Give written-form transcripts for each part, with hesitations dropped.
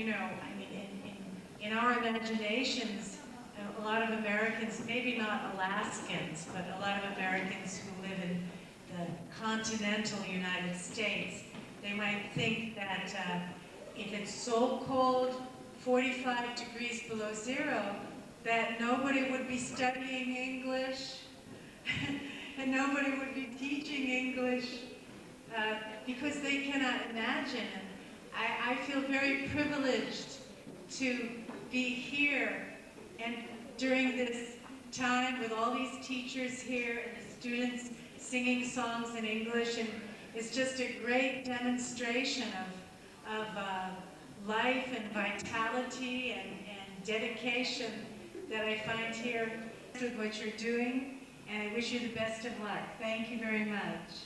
I mean, in our imaginations, a lot of Americans, maybe not Alaskans, but a lot of Americans who live in the continental United States, they might think that if it's so cold, 45 degrees below zero, that nobody would be studying English and nobody would be teaching English because they cannot imagine. I feel very privileged to be here and during this time with all these teachers here and the students singing songs in English, and it's just a great demonstration of life and vitality and dedication that I find here with what you're doing, and I wish you the best of luck. Thank you very much.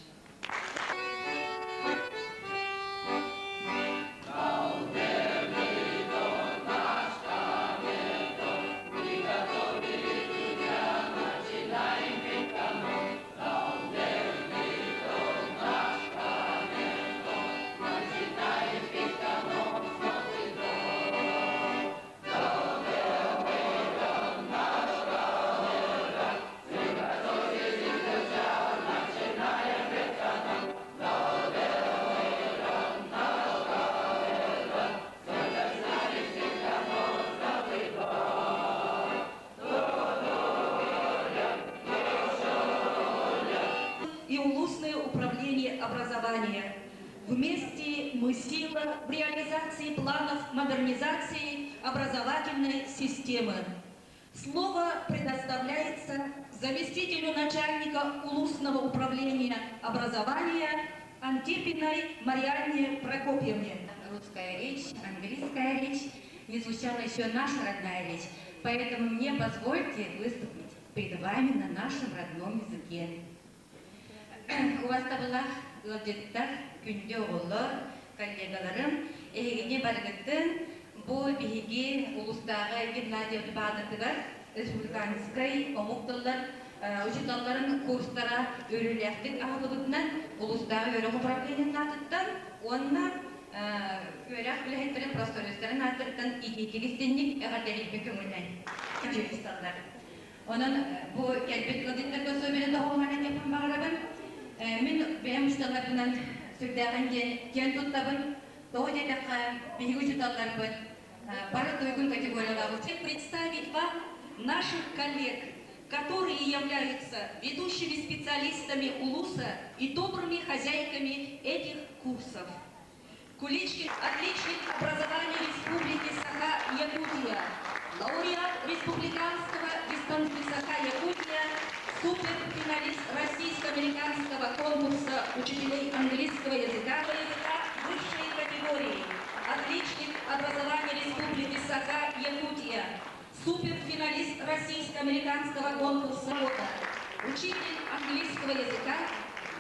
И улусное управление образования. Вместе мы сила в реализации планов модернизации образовательной системы. Слово предоставляется заместителю начальника улусного управления образования Антипиной Марианне Прокопьевне. Русская речь, английская речь, не звучала еще наша родная речь, поэтому мне позвольте выступить перед вами на нашем родном языке. Увастабылах ылжыттар күнде оғылы коллегаларым эхегене баргыттын бу биһиги улустагы гимназия баадырдыгар республиканской омукталлар учиталларын курстара өрүлэхтик ахылыбытынан улустагы өрөк управлениянын атыттан онна өрөк билэхеттерин профессористерин атыттан икитигистинник эгаделикпе көңүлнен жүйүсталлар. Онон бу келбет кылдыттар көсөбүнүн доголгана кепин багырабын. Мен бәйім ұшталарынан сүрдәғін кен тұттабын, тоғы дедіққа бейгі ұшталар бұд, бары тойгын категорияға бұд. Представить вам наших коллег, которые являются ведущими специалистами УЛУСа и добрыми хозяйками этих курсов. Куличкин, отличник образования Республики Саха-Якутия, лауреат Республиканского дистанции Саха-Якутия, суперфиналист российско-американского конкурса учителей английского языка высшей категории, отличник образования Республики Саха-Якутия, суперфиналист российско-американского конкурса учитель английского языка,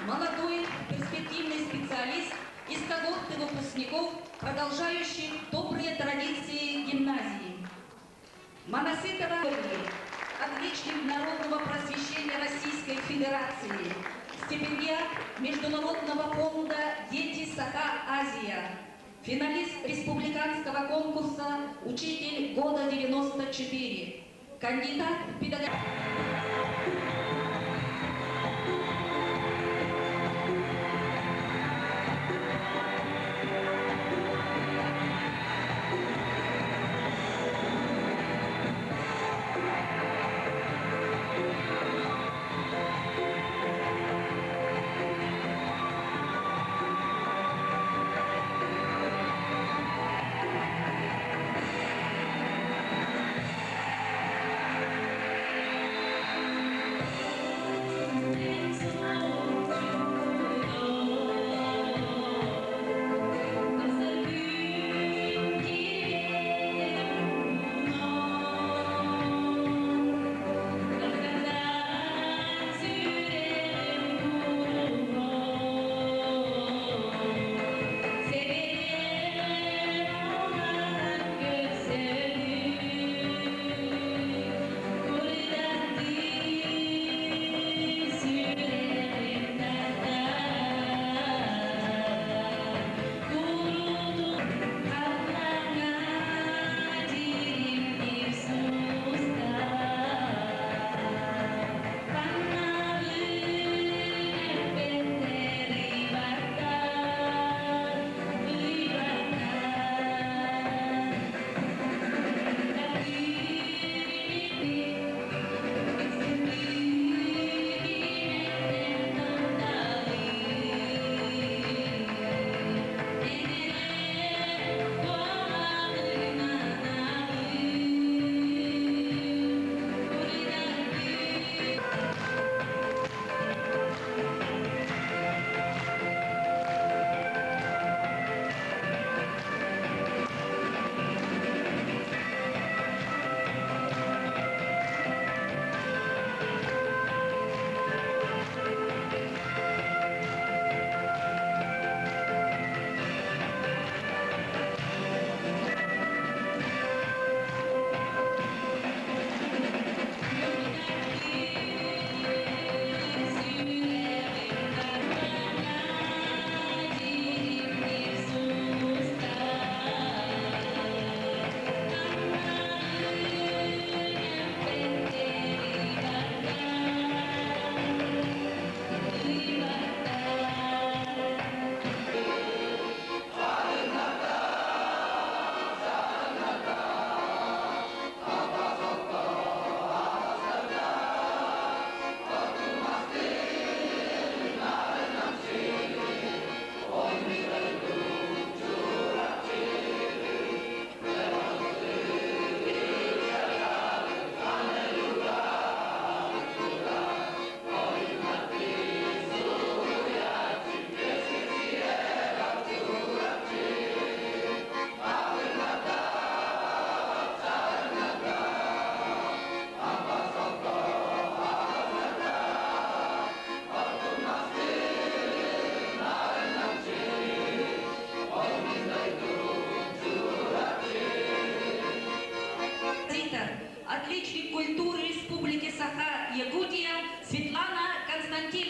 молодой перспективный специалист из когорты выпускников, продолжающих добрые традиции гимназии. Манасытова, отличник народного просвещения Российской Федерации, стипендиат Международного фонда «Дети Саха-Азия», финалист республиканского конкурса «Учитель года 94», кандидат педагогических.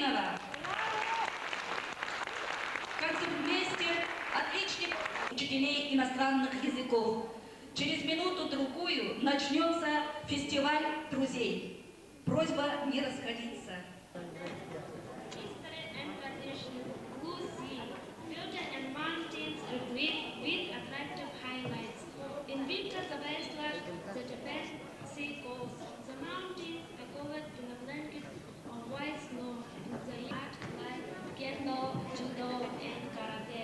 единого. Как вместе отличник учителей иностранных языков. Через минуту-другую начнется фестиваль друзей. Просьба не расходиться. History and tradition, blue sea, beauty and mountains are great with attractive highlights. In winter, the westward, the Japan Sea coast. The mountains are covered in a blanket of white snow. The art like kendo, judo, and karate.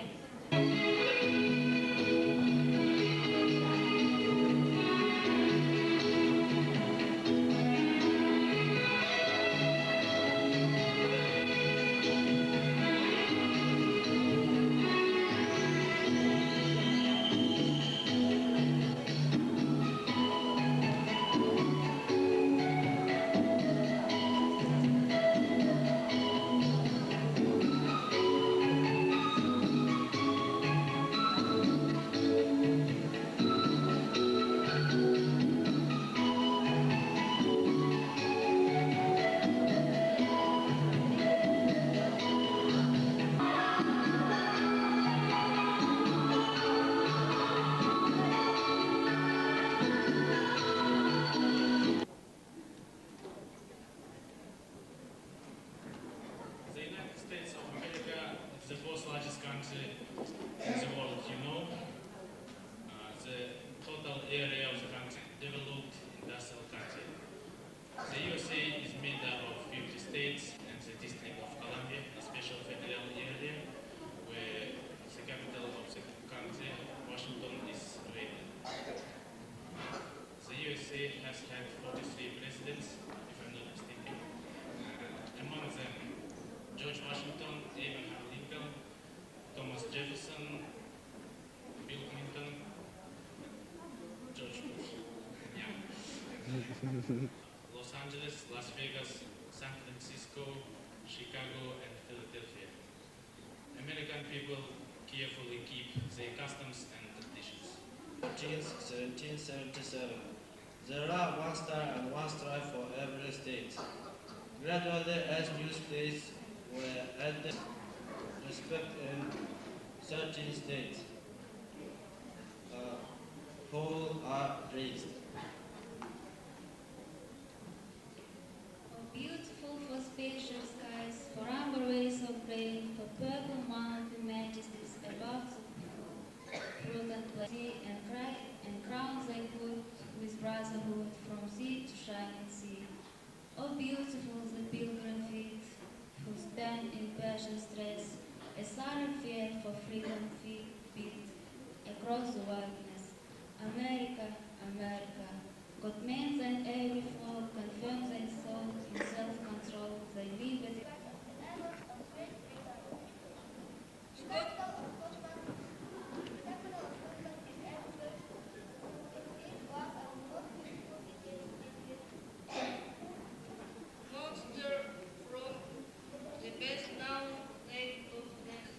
The United States of America is the fourth largest country in the world, you know. The total area of the country, developed industrial country. The USA is made up of 50 states and the District of Columbia, a special federal area where the capital of the country, Washington, is located. The USA has had 43 presidents, if I'm not mistaken. Among them, George Washington, Abraham Lincoln, Thomas Jefferson, Bill Clinton, George Bush. Yeah. Los Angeles, Las Vegas, San Francisco, Chicago, and Philadelphia. American people carefully keep their customs and traditions. 1777. There are one star and one stripe for every state. Gradually, as new states were added, respect in 13 states, poles are raised. For beautiful, for spacious skies, for amber waves of grain, for purple mountain majesties above the fruit and sea, and crowns they put with brotherhood from sea to shining sea. Oh, beautiful the pilgrim feet, who stand in passion's stress, a silent fear for freedom feet beat across the wilderness. America, America, God means that every foe confirms thy soul in self-control, thy liberty. Monster from the best known lake of Ness.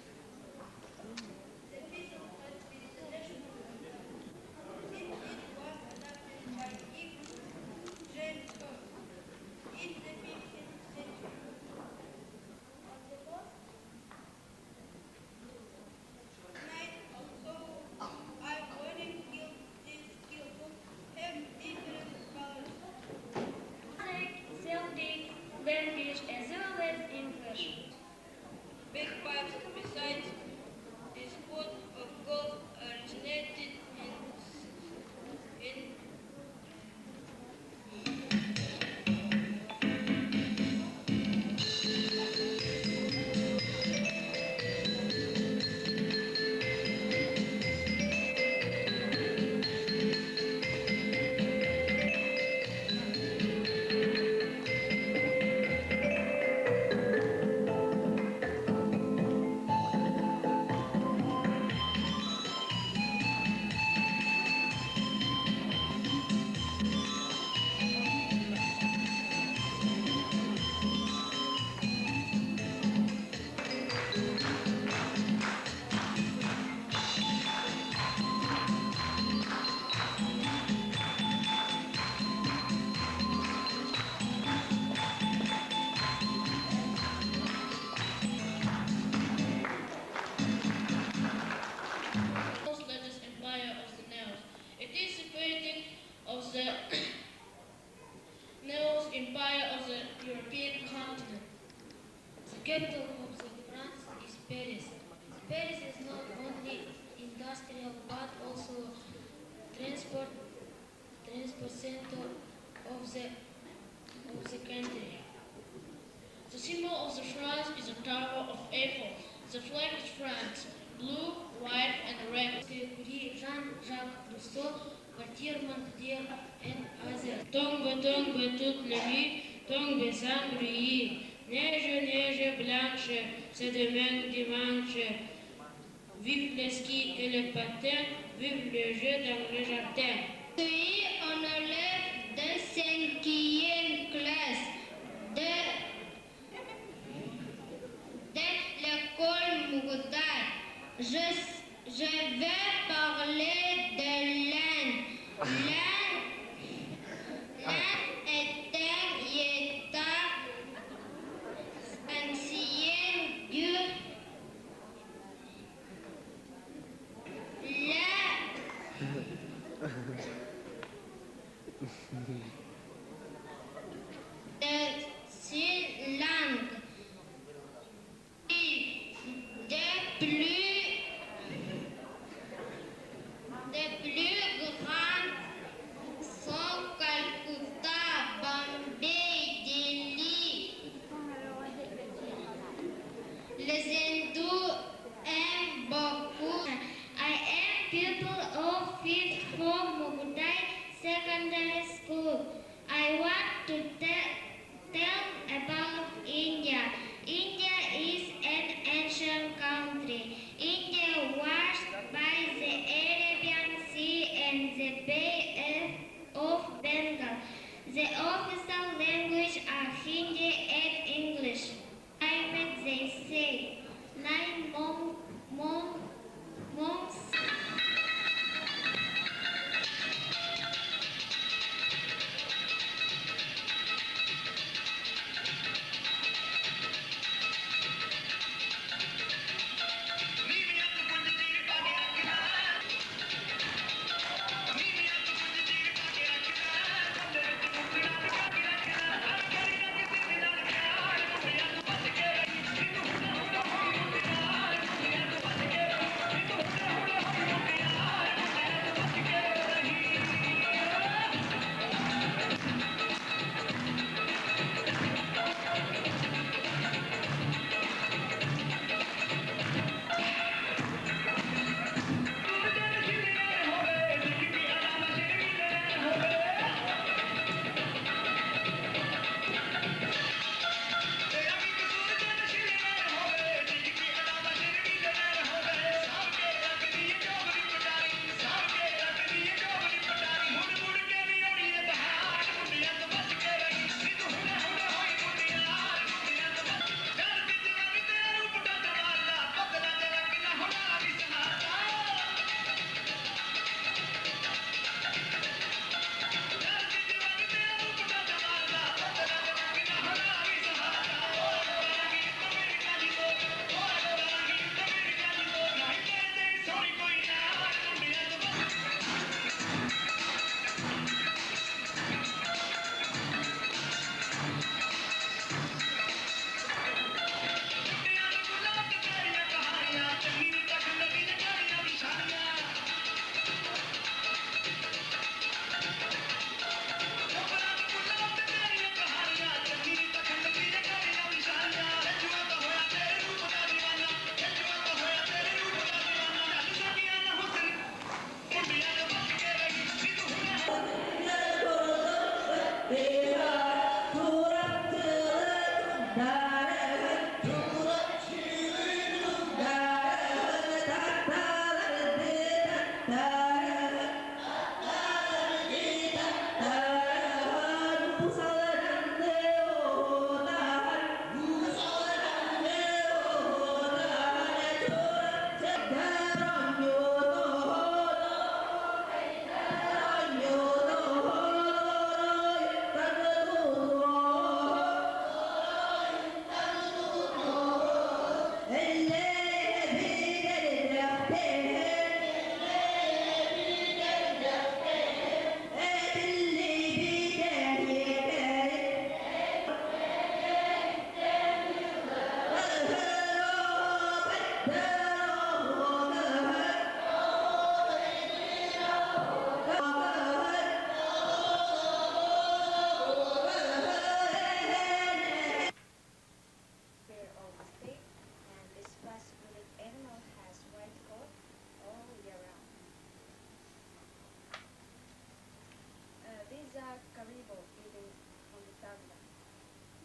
capital of the France is Paris. Paris is not only industrial but also transport center of the country. The symbol of the France is the Tower of Eiffel. The flag is France, blue, white, and red. Curie, Jean-Jacques Rousseau, Cartier, Montpellier, and others. Tombe toute la nuit, tombe sans bruit. Neige blanche, c'est demain dimanche. Vive le ski et le patin, vive le jeu dans le jardin. Je suis un élève de 5e classe de l'école Mougoutar. Je vais parler de l'Inde. L'Inde est un état ancien du de ces langues. De plus grandes sont Calcutta, Bombay, Delhi. Les hindous aiment beaucoup. I am pupil of 5th form Mugudai Secondary School. I want to tell about India. India is an ancient country. India was by the Arabian Sea and the Bay of Bengal. The official language are Hindi and English. Climate, they say, 9 months.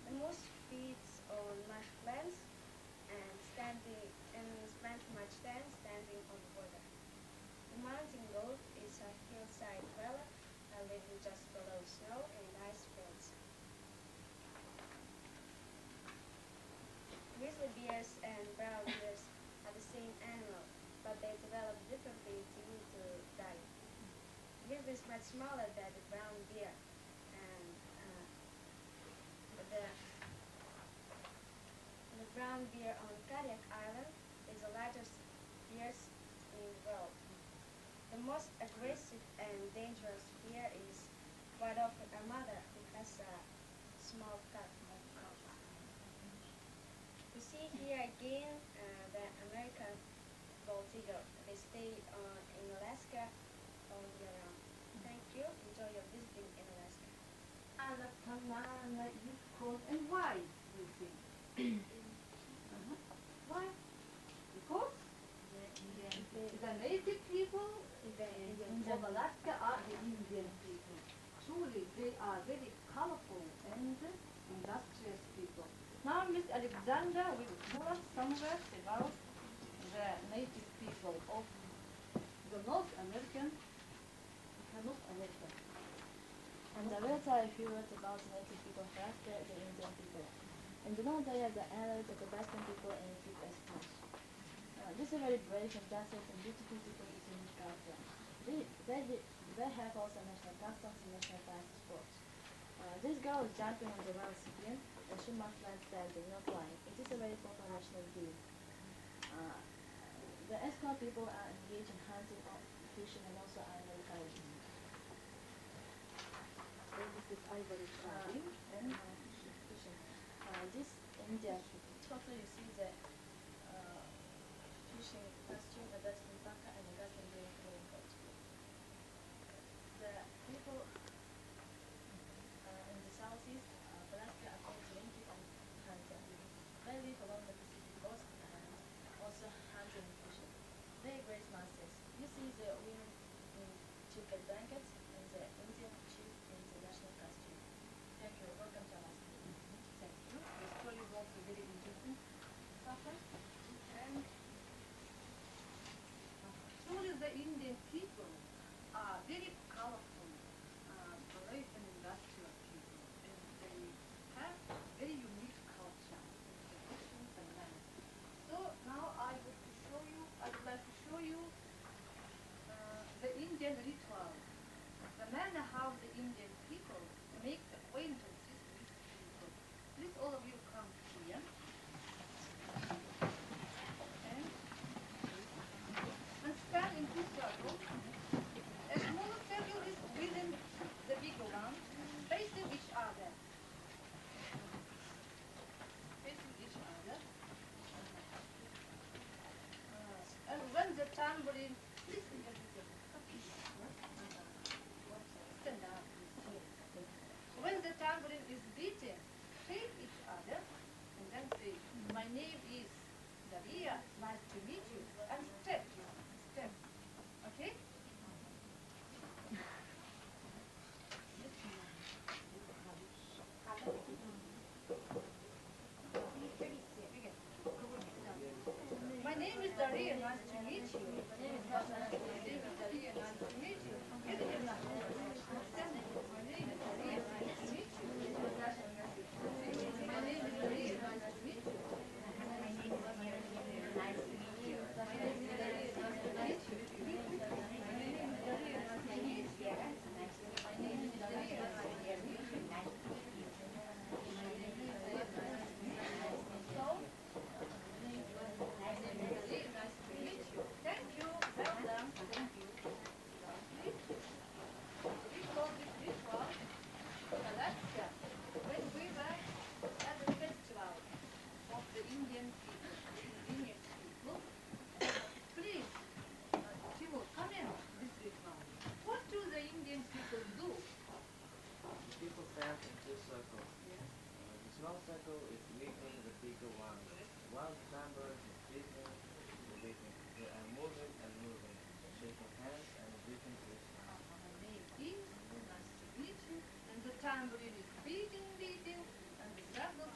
The moose feeds on marsh plants and spends much time standing on water. The mountain goat is a hillside dweller, living just below snow and ice fields. Grizzly bears and brown bears are the same animal, but they develop differently due to diet. Grizzly is much smaller than the brown bear, and the brown bear on Kodiak Island is the largest bear in the world. The most aggressive and dangerous bear is quite often a mother who has a small cub. You see here again the American bald eagle. They stay in Alaska all year round. Thank you. Enjoy your visiting in Alaska. Anna Tanana Yukon, and why do you think? Why? Because the native people of Alaska are the Indian people. Truly, they are very colorful and industrious people. Now, Miss Alexandra will tell us some words about the native people of the North American. And I will tell a few words about the native people first, the Indian people. In the north they are the allies of the western people and keep Eskimos. These are very brave and desert and beautiful people with unique culture. They have also national customs and national dance sports. This girl is jumping on the velocipede and she must land standing, not flying. It is a very popular national game. The Eskimo people are engaged in hunting, fishing and also animal carving. This is ivory carving and Fishing. This India photo you see the fishing costume, the Dustin Baka and the Dustin Green coat. The people in the southeast, Alaska are called Linky and Hunter. They live along the Pacific coast and also hunting and fishing. They are great masters. You see the women in chicken blankets and the Indian chief in the national costume. Thank you. Welcome to Alaska. thank you. The story is also very interesting. Papa. And truly the Indian people are very colorful, brave and industrial people, and they have very unique culture, traditions and manners. So now I would like to show you the Indian ritual, the manner how the Indian people make acquaintances with people. Please all of you come here. And stand in two circles. A small circle is within the bigger one, facing each other. Facing each other. And when the tambourine, please stand up. When the tambourine is beaten, shake each other and then say, my name is Daria, nice to meet you, and step. Step. Okay? My name is Daria, nice to meet you. My name is Daria, nice to meet you. My name is Daria, nice to meet you. My name is Daria, nice to meet you. Thank you. Well done. Thank you. We call this ritual Alaska when we were at the festival of the Indian people. Indian people. Please, Timur, come in this ritual. What do the Indian people do? People stand in two circles. The small circle is leading the bigger one. While the tambourine is beating, they are moving and moving, shaking hands and greeting to each other. My name is, nice to meet you. And the tambourine is beating, and the circle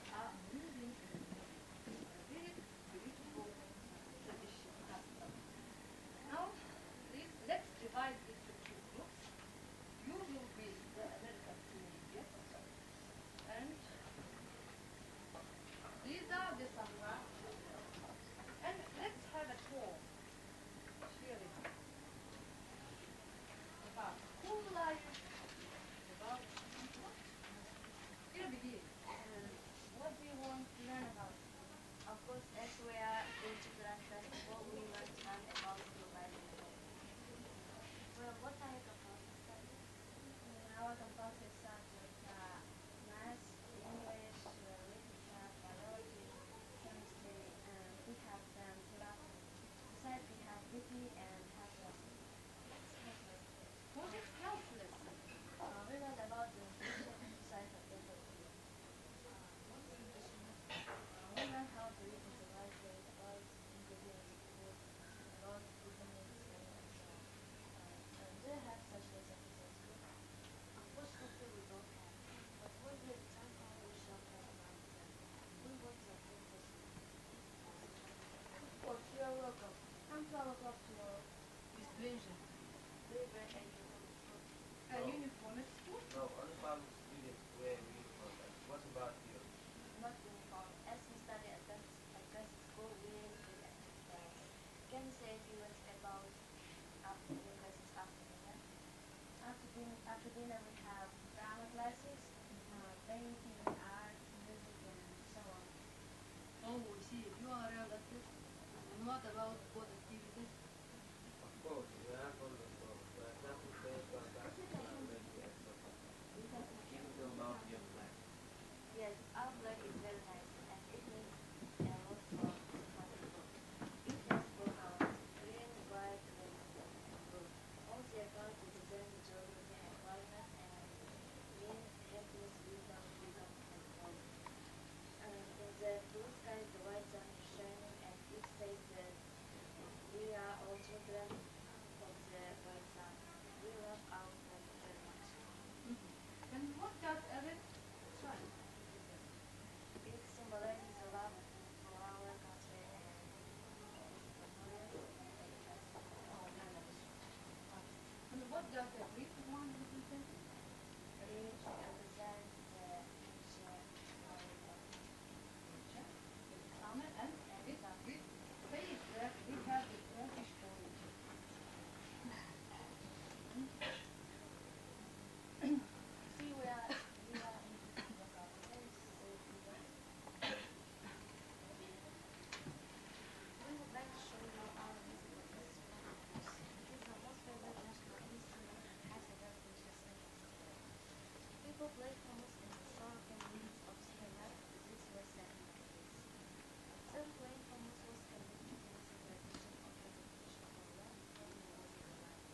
painting, art, music, and so on. Oh, we see. You are related. And what about both activities? Of course, we have all the both. For example, baseball, basketball, rugby, and soccer. Can you tell about your flag? Yes, our flag is very nice and it means a lot for some people. It has four colors, green, white, red, and blue. All the colors represent the geography and climate and mean happiness, wisdom, freedom, and love. In the blue sky, the white sun is shining and it says that we are all children of the white sun. We love our flag very much. And what does Eric try? It symbolizes the love for our country and memories make us all memories. And what does the Greek one represent? It represents the ancient America. Summer and it says that we have the Turkish origin. See, we are in the place, we would like to show you our music instrument. It is the most favorite national instrument and has a very delicious taste. People play almost in historical means of Skylar. This was said like this. Self-playing hummus was invented in celebration of the dedication of our love for the music alive.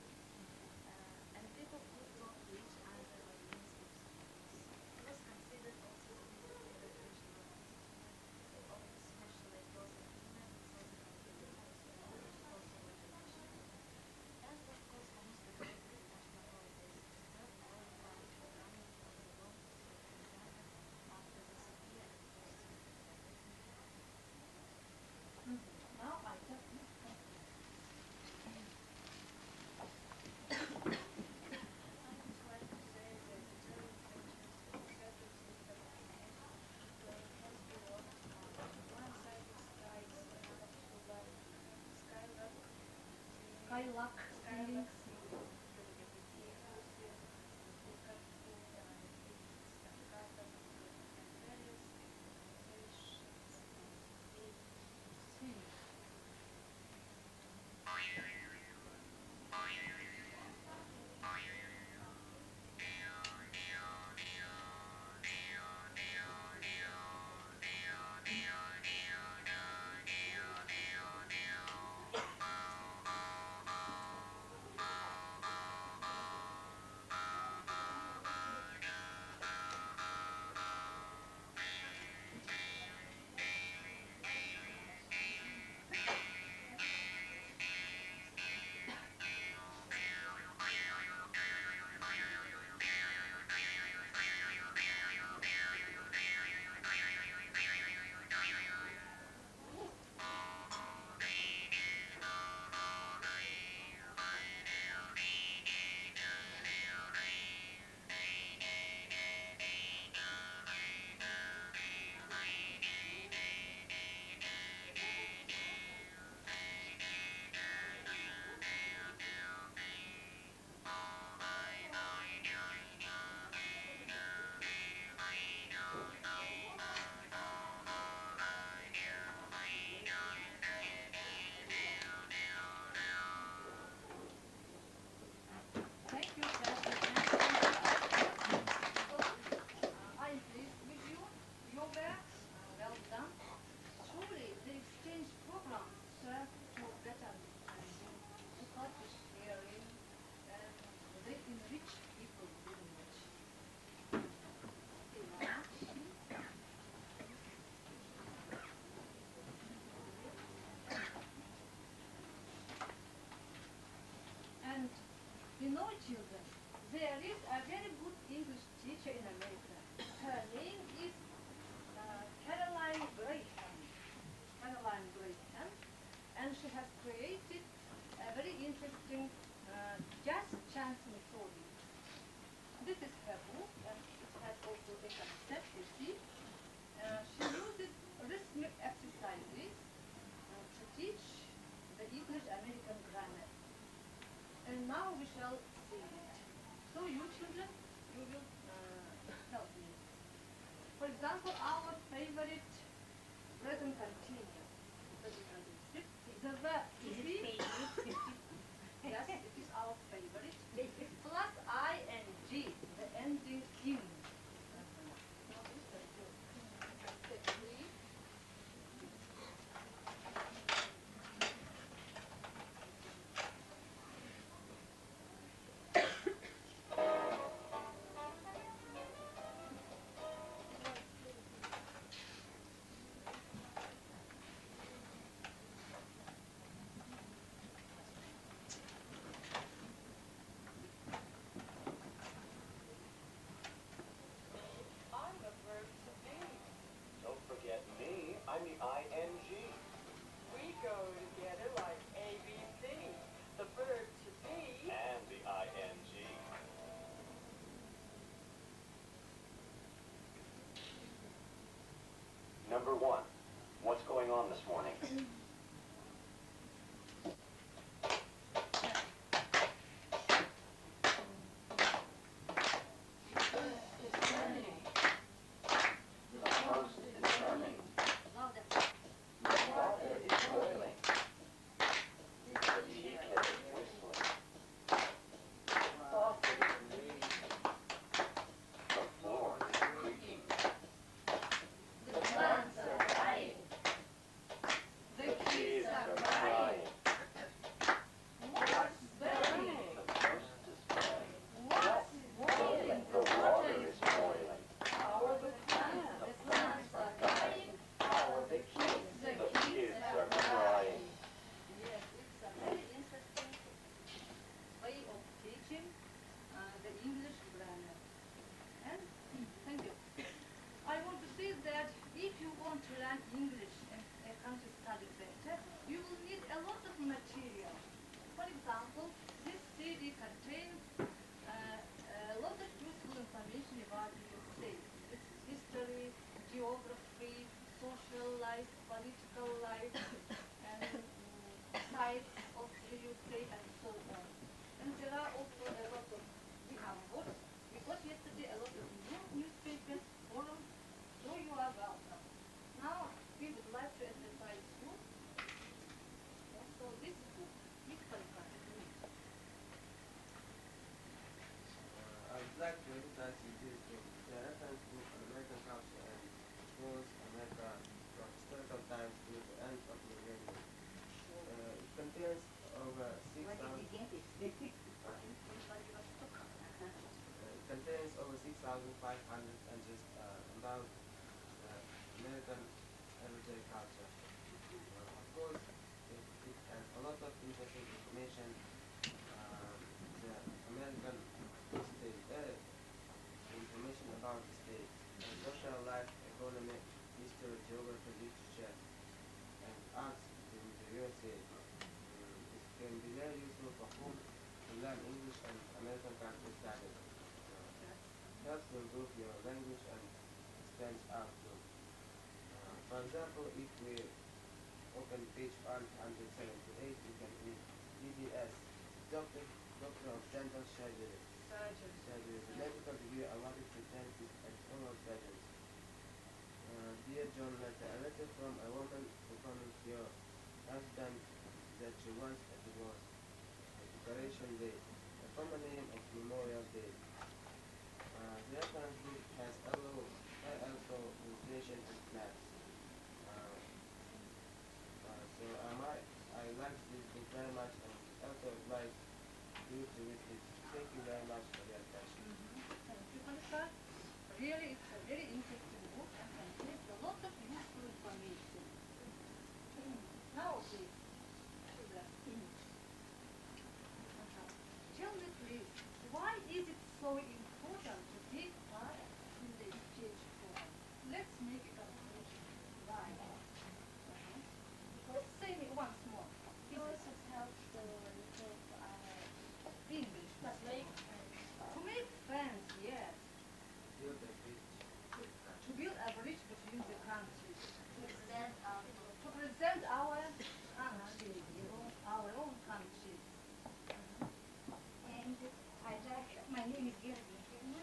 And people could talk to each other by means of songs. It was considered also to be the favorite national instrument of especially those in Finland, Southern Ireland, also were traditional. And of course, almost the greatest national holidays served all around the running of the long Soviet saga after the Sophia and First Now I just look at I would like to say that during centuries, the circuit system of plane has evolved from one-sided skies, another to skylark, Skylark skylark ceiling. to diffusive, flicker, staccato, and various implementations of it. See. Thank you, Kathy. I'm pleased with you. Your work, well done. Truly, the exchange program serves to better understanding, to culture sharing, and they enrich people very much. And you know, children, there is a very good English teacher in America. Her name is Caroline Graham. Caroline Graham. And she has created a very interesting just chance method. This is her book, and it has also a concept, you see. She uses rhythmic exercises to teach the English American grammar. And now we shall see it. So you children, you will help me. example, our favorite present continuous. The verb to be. Yes, it is our favorite. Plus ing, the ending in. Now, step 3. Don't forget me, I'm the ing. We go together like ABC, the verb to be. And the ing. Number 1. What's going on this morning? English and how to study better, you will need a lot of material. For example, this CD contains a lot of useful information about your state. Its history, geography, social life, political life, and sites of the UK and so on. And there are also a lot of, we got yesterday a lot of new newspapers, forums, so you are welcome. Now, we would like to advertise you. So this book, please qualify. I would like to emphasize in this book the reference book on American culture and North America from historical times to the end of the millennium. It contains over 6,000 pages about American everyday culture. Of course, it has a lot of interesting information. The American state, information about the state, social life, economy, history, geography, literature, and arts in the USA. It can be very useful for whom to learn English and American culture studies. Helps to improve your language and extends outlook. For example, if we open page 178, we can read DDS, Doctor of Dental Surgery. Surgery is a medical degree awarded to dentists and oral surgeons. Dear John Letter, a letter from a woman who promised your husband that she wants a divorce. A decoration date, a common name of Memorial Day. The reference book has also illustration and maps. I like this book very much and also like you to read it. Thank you very much for your attention. Thank you, Monica. Really, it's a very interesting book and contains a lot of useful information. Now, please, tell me, please, why is it so important to take part in the exchange program? Let's make a calculation. Why? Say me once more. Because it helps to improve our English. To make friends, yes. Build a bridge. To build a bridge between the countries. To present our country, our own country. And my name is Gerda Viktorovna,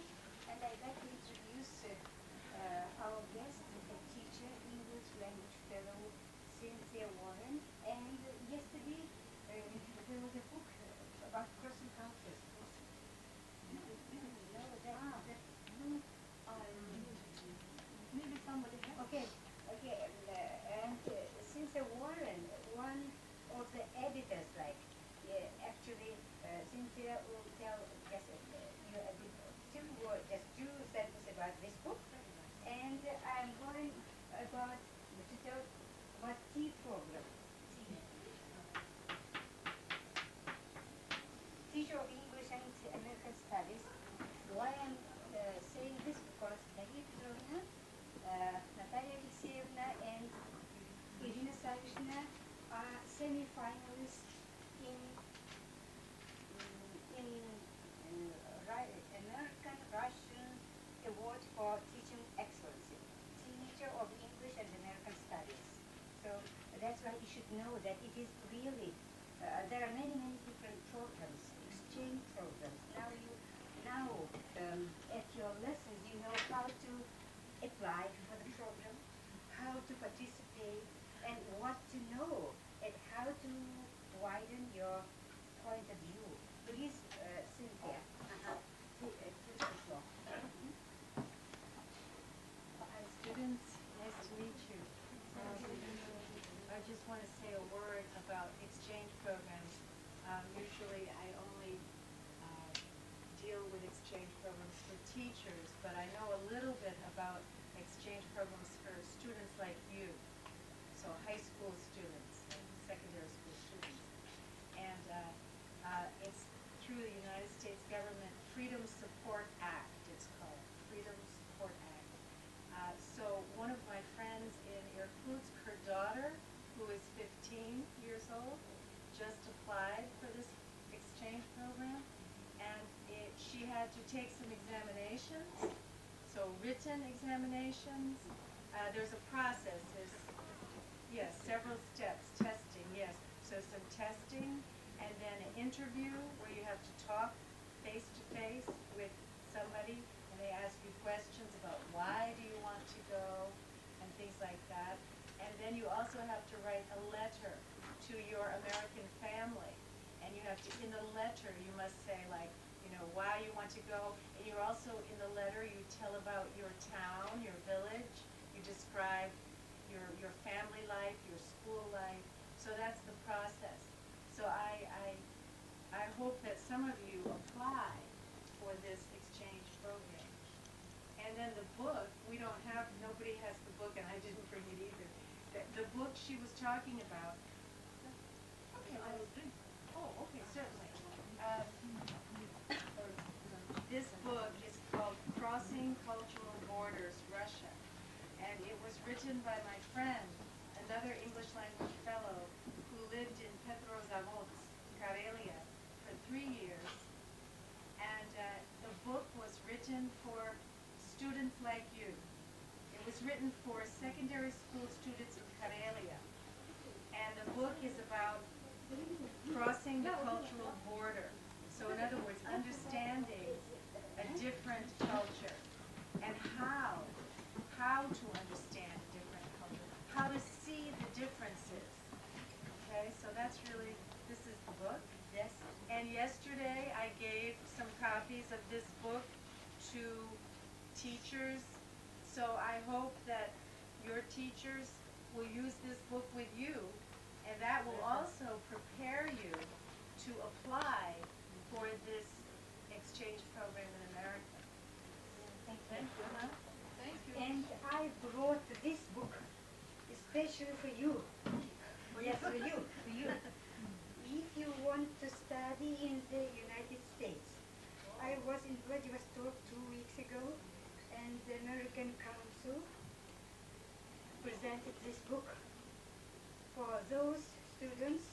and I'd like to introduce our Cynthia Warren, and yesterday there was a book about crossing cultures. Maybe somebody has. Okay, and Cynthia Warren, one of the editors, actually, Cynthia will tell just you a bit, just two sentences about this book, and I'm going to tell about T program. Teacher of English and American Studies. Why I'm saying this? Because Nadia Petrovna, Natalia Alexeyevna, and Irina Savishna are semi-finalists in American Russian Award for Teaching Excellency, Teacher of English and American Studies. So that's why you should know that it is really, there are many different programs, exchange programs. Now at your lessons you know how to apply for the program, how to participate, and what to know, and how to widen your point of view. Please, Cynthia. Please, the floor. Hi, students. Nice to meet you. I just want to say a word about exchange programs. Usually I only deal with exchange programs for teachers, but I know a little bit about exchange programs for students like you. So high school students, secondary school students. And it's through the United States government, Freedom Support Act, it's called, Freedom Support Act. So one of my friends in Irkutsk, her daughter, who is 15 years old, just applied for this exchange program, and she had to take some examinations, so written examinations. There's a process, yes, several steps, testing, yes. So some testing, and then an interview where you have to talk face to face with somebody, and they ask you questions about why do you want to go, and things like that. And then you also have to write a letter to your American family, and you have to, in the letter, you must say why you want to go, and you're also, in the letter, you tell about your town, your village, you describe your family life, your school life. So that's the process. So I hope that some of you apply for this exchange program. And then the book, nobody has the book, and I didn't bring it either. The book she was talking about. Okay, certainly. This book is called Crossing Cultural Borders, Russia. And it was written by my friend, another English language fellow, who lived in Petrozavodsk, Karelia, for 3 years. And the book was written for students like you. It was written for secondary school students in Karelia. And the book is about crossing the cultural border. So in other words, understanding a different culture and how to understand a different culture, how to see the differences. Okay, so that's really, this is the book. Yes. And yesterday I gave some copies of this book to teachers. So I hope that your teachers will use this book with you, and that will also prepare you to apply for this exchange program in America. Thank Thank you. you. Thank you. And I brought this book especially for you. Yes, for you. If you want to study in the United States, I was in Vladivostok 2 weeks ago, and the American Council presented this book for those students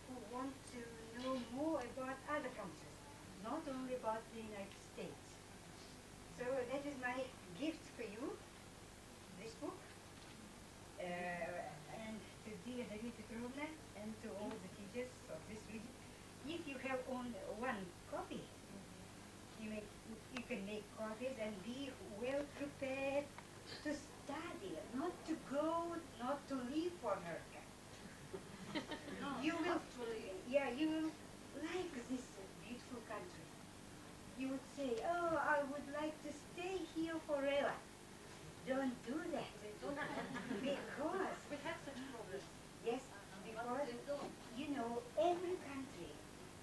who want to know more about other countries, not only about the United States. So that is my gift for you, this book, and to dear Nadia Petrovna and to all the teachers of this region. If you have only one copy, you can make copies and be well prepared to study, not to go, not to leave for America, You will, yeah, you will like this beautiful country. You would say, oh, I would like to stay here forever. Don't do that. Because, We have such problems. yes, because, you know, every country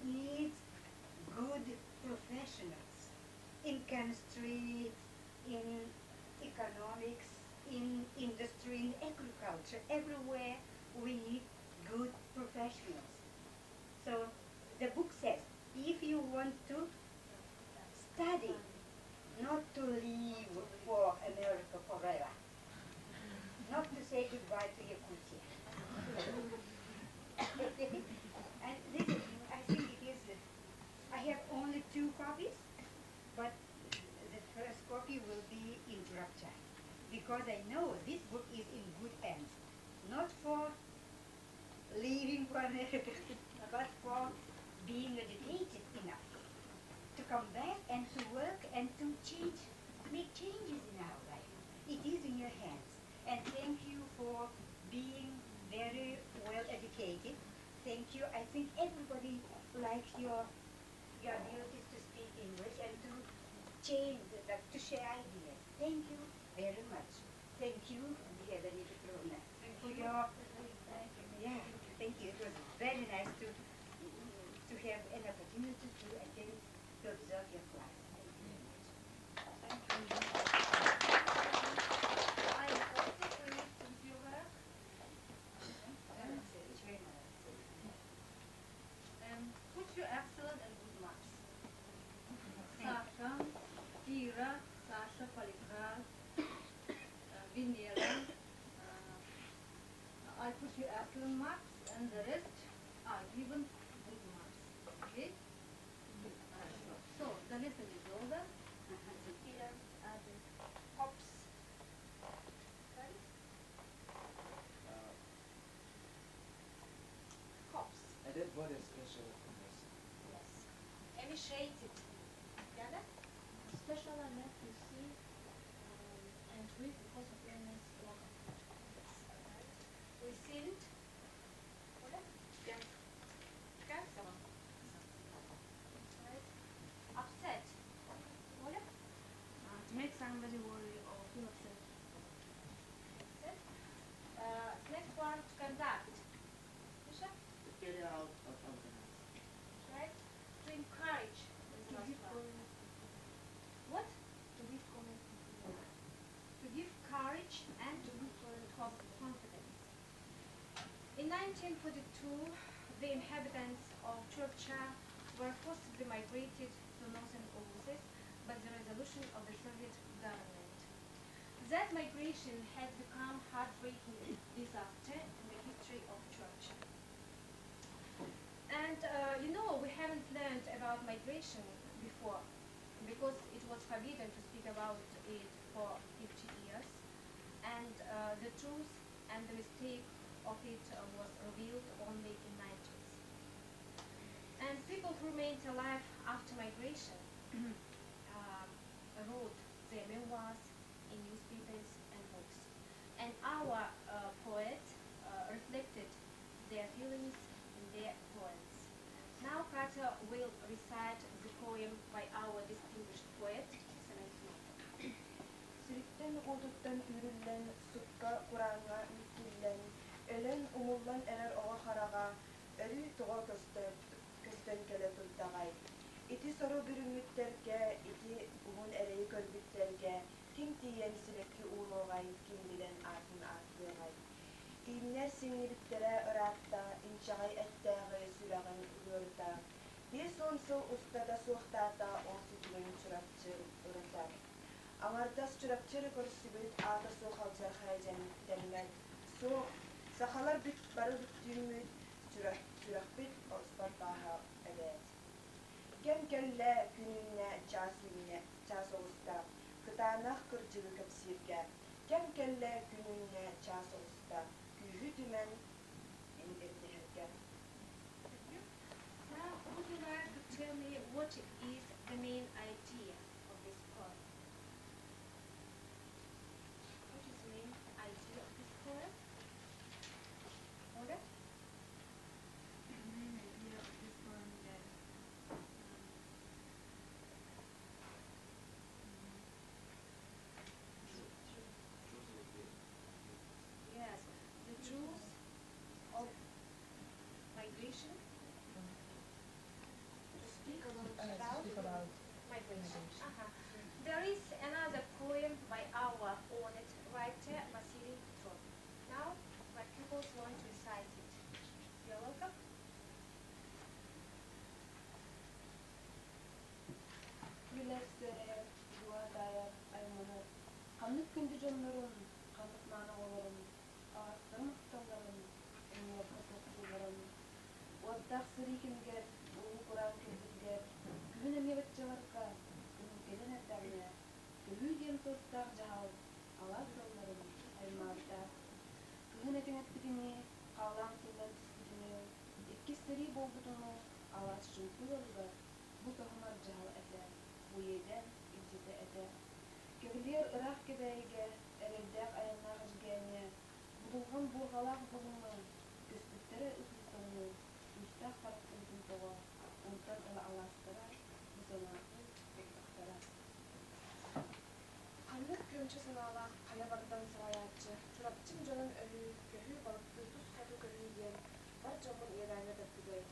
needs good professionals in chemistry, in economics, in industry, in agriculture. Everywhere we need good professionals. So the book says, if you want to study, not to leave for America forever, not to say goodbye to Yakutia. And this is, I think it is, I have only 2 copies, but the first copy will be in Grabcha, because I know this book is in good hands, not for leaving for America, but for being educated enough to come back and to work and to change, make changes in our life. It is in your hands. And thank you for being very well educated. Thank you. I think everybody likes your abilities to speak English and to change, to share ideas. Thank you very much. Thank you, dear Danita Petrovna, for your, yeah, thank you. It was very nice to have an opportunity to attend, to observe your class. Thank you very much. I am also pleased with your work. Put your excellent and good marks. Sasha, Kira, Sasha, Polikar, Vinera. I put your excellent marks, and the rest are given good marks. Okay? So the lesson is over. Hops. Hops. I did what is special for this. Yes. Initiated. Got it? Special enough to see and read because of illness local. Received. What? Yeah. Got someone. Right. Upset. What? To make somebody worry or feel upset. Upset. Next one, to conduct. Misha? To carry out or organize. Right? To encourage. Is the last one. What? To give comment. To give courage and to give confidence. In 1942, the inhabitants of Turkey were forcibly migrated to northern Oasis by the resolution of the Soviet government. That migration has become heartbreaking disaster in the history of Turkey. And you know, we haven't learned about migration before because it was forbidden to speak about it for 50 years. And the truth and the mistake of it was revealed only in 90s. And people who remained alive after migration wrote their memoirs in newspapers and books. And our poets reflected their feelings in their poems. Now Carter will recite the poem by our distinguished poet, Semen. Siritten uuduttan yryllen, sukka kuranga mikkillen, ölen umullan erer oğa haraga, öri toğa köstön kele tultagay. Iti soru bürüngütterge, iti umun ereyi kölbütterge, kim tiyen silekki uğulogay, kim bilen atın atlıgay. İnler singilittere ıratta, inçagay ettäägı sülagın uyurta. Bir sonsu ustada suhtata, onsu tülün çırapçı ıratar. Аңардас чурапчыры көрсүбүт аата суу халжар хайжан термет суу сахалар бүт бары бүттүүмүт чурапбит оспар баха эбет кен келле күнүнне часоуста кытаанах кыржыгы кепсирге кен келле күнүнне часоуста күүһү түмен эндердерге. Now, would you like to tell me what is the main idea of this poem? What is the main idea of this poem? Olga? There is another poem by our honored writer Vasily Petrov. Now, my pupils want to recite it. You're welcome. Gülersere, dua dayar, aymanır. Kanlık gündü canlarım, kanlık mana olarım. Ağaçlarım aktanlarım, emniyatı toplularım. Oddaq sırı kimger, uğu kuran kirdirger. Güvün emye batçalarka, güvün gelin etlerine. Güvü diyen tostaq jahal, alaz yollarım, aymarda. Güvün etin etbidini, qağlan killen tüspidini. İkki sırı boldudunu, alaz şunku yolga. Bu tohumar jahal eder. Bu yeden ilcide eder. Kögülyer ıraq kebeyge, ereldaq ayanlar jigene. Bulğun burğalaq bulunu, köspüttere ıkısını, müstaq farklıydın toğa, ondan ıla alastıra, bu zonaqı bektaktara. Kanlık günkü sınavla kaya bardan sırayatçı, çorapçım canın ölü, köhü balıktı, tuz katı köhü diyen, var camın iyelerine de tügey.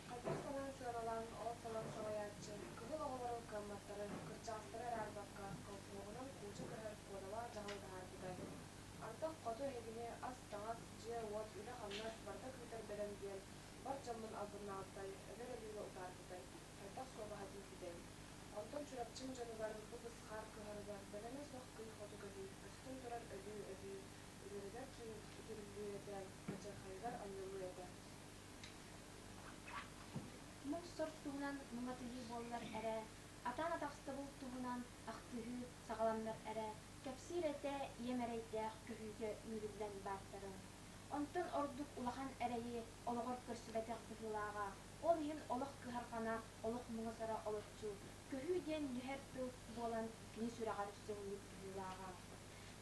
Kalbur sanan sıralan, ol salan sırayatçı, kıhıl oğaların kırmatları, kırçağıstırı erer bakka, kalsımoğunun kucu kırır, kodala cahal dağar tügey. Ardaq qodu hegine as tağas, ciğer uat, üle hallas, bardak hüter beren diyen, var camın albırına altay, ömer ölüyle utar tügey. Ardaq soba hazin tügey. Ondan çorapçım canılar, bu bısqar kıhargar, belene soq kıy qodu köhü, üstün durar ödü, üleriler ki ütürülü eder, gıcı haygar anılı eder. Муң сортуунан муңатыйы боллар эрэ, атаан атахстабыл туһунан ахтыһыы саҕаламнар эрэ, кэпсиир этэ иэмэрэйдээх көһүүгэ үүрүллэн бааттарын. Онтон ордук улахан эрэйи олоҕор көрсүбэтэх быһыылааҕа, ол иһин олох кыһархана, олох муҥасара олоччу, көһүү диэн нүһэр тыл буолан кини сүрэҕэр сөҥүлүк быһыылааҕа.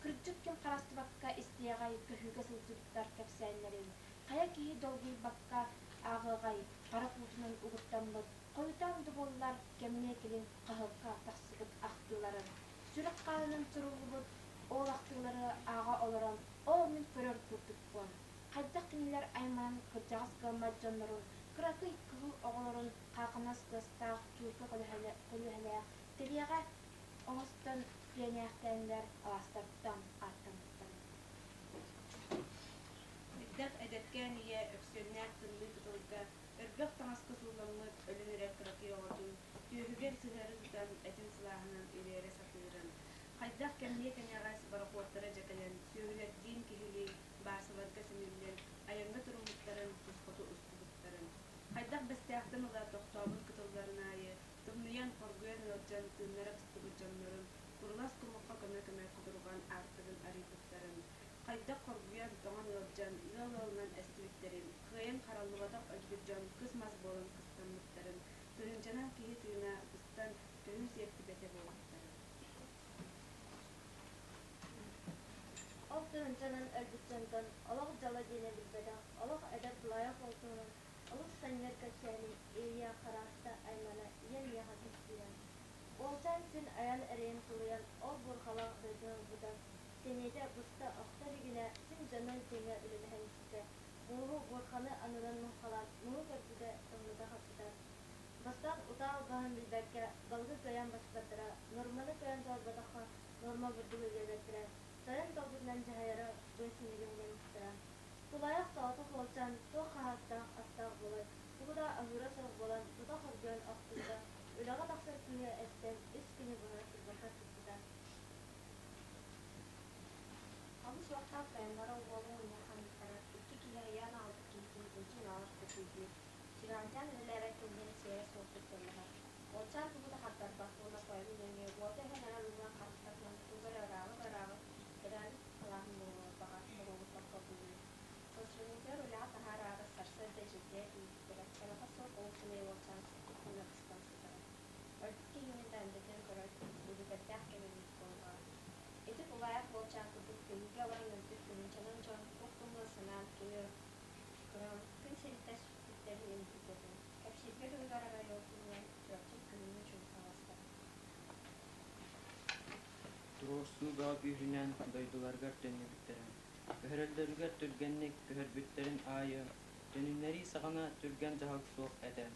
Кырдьык ким харастыбакка истиэҕэй көһүүгэ сылдьыттар кэпсээннэрин, хая киһи долгуйбакка ааҕыаҕай, хара куутунан угуттаммыт, хойутаан дуболлар кэмнээ килин хаһылка тахсыбыт ахтыыларын. Сүрэк хаанынан сурулубут, ол ахтыылары ааҕа олорон, ол мин көрөр курдукпун. Хайдах кинилэр айман кырдьаҕас кылмат дьоннорун, кыракый кыһыл оҕолорун хааканас кыстаах чуурка колүһэлээх, тилиэҕэ оҥостон пиэнээхтээннэр аластарыттан ааттаммыттан. Биддах эдэккээн ие өксүөннээх тыллыы кытылга, өрбөх таҥаска сууланмыт өлүнүрэ кыракый оҕотун, түүһүгэр сыһырыгытан этин сылааһынан илиэри сатыырын. Хайдах кэмнии кэнэҕэс барахуоттара дьэкэлэн, сүүһүлэрдиин киһили баасыларга симиллэн, айаҥҥа туруммуттарын, тусхоту устубуттарын. Хайдах бэстээхтэн ыла тохтообут кытылларын аайы, тымныйан хоргуйан ылдьан тыыннара тустубут дьоннорун, курулас кумукка көмө кудуруган аартыгын арыйбыттарын. Хайдах хоргуйан тоҥон ылдьан ыал-ыалынан эстибиттерин, хыайан хараллыбатах өлбүрдьөн кыс мас буолан кыстанмыттарын, тыынчанан киһи тыына кыстан көһүү сиэктибэтэ буолуттарын. Ол тыынчанан өлбүтчөндөн олох дьала диэне билбэтэх, олох эдэр тулайах олтуунан, олох санньар кэпсээнин ийиэ хараахта аймана иэн-иэха кэпсиирэн. Уолчаан син аян эрэйин тулуян ол буурхалаах дойдуон будан, тенейдэ буста охторигине син дьонон тиҥэ үлэлэһэн истэ, мууһу буурханы аныран нуһхалаан муу көрбүдэ тыммыта хаппытар. Бастан утаал баһын билбэккэ балгы көйөн басбаттара, норманы көйөн тоорбатахха норма бурдугу илиэбэттэрэ, сайын толбутунан дьаһайара быын синигиҥнэн туттара. Тулайах соҕотох уолчаан туох хаһаастаах астаах булай, тугуда аһыыра соох буолан тута хордуон охтууда, үлэҕэ тахсар кыыһа эстэн үс кини быһа сылбаха туппута. Алыс уақта кайыннарын уолун уйнаханныттара, икки киһи аяан аалбыт киһитин үлчин аалар көтүүгү, сираантян үлэлээбэ кэллэн сиэра суохтутталлаха. Уолчаан тугуда хаттарбах уола койру үөҥҥэ, уолта эһэнэрэ уҥа харыстарынан тугар ырааҕы эрээн алааһын буолуорбаҕа буолугутахха буйу. Сылсыынытыгар үлэҕэ таһаарааҕы сарсыарда дьиэлдээ ийиттэрэ, кэлэхэ суох уолчунай уолчаан сыккытына кыстан сытара. Өлбүтти иһинин таандытын көрөр, үлүгэрдээх кэбилик буолбаҕа. Ити тулайах уолчаан курдук көһүүгэ олорон өлбүт күнүнчэнэн дьон туох туммуосунаан кини кыран күн сириттэр сүттүттэрин эмтиккотун. Кэпсииргэ дылыгарара йолтунуон чурапчык күнүнү чуукаластара. Туруорсууга күүһүнэн дойдуларгар төннүбүттерэн. Көһөрөллөрүгэр түргэнник көһөрбүттерин аайы, төнүннэри саҕана түргэн жаһал суох этэн.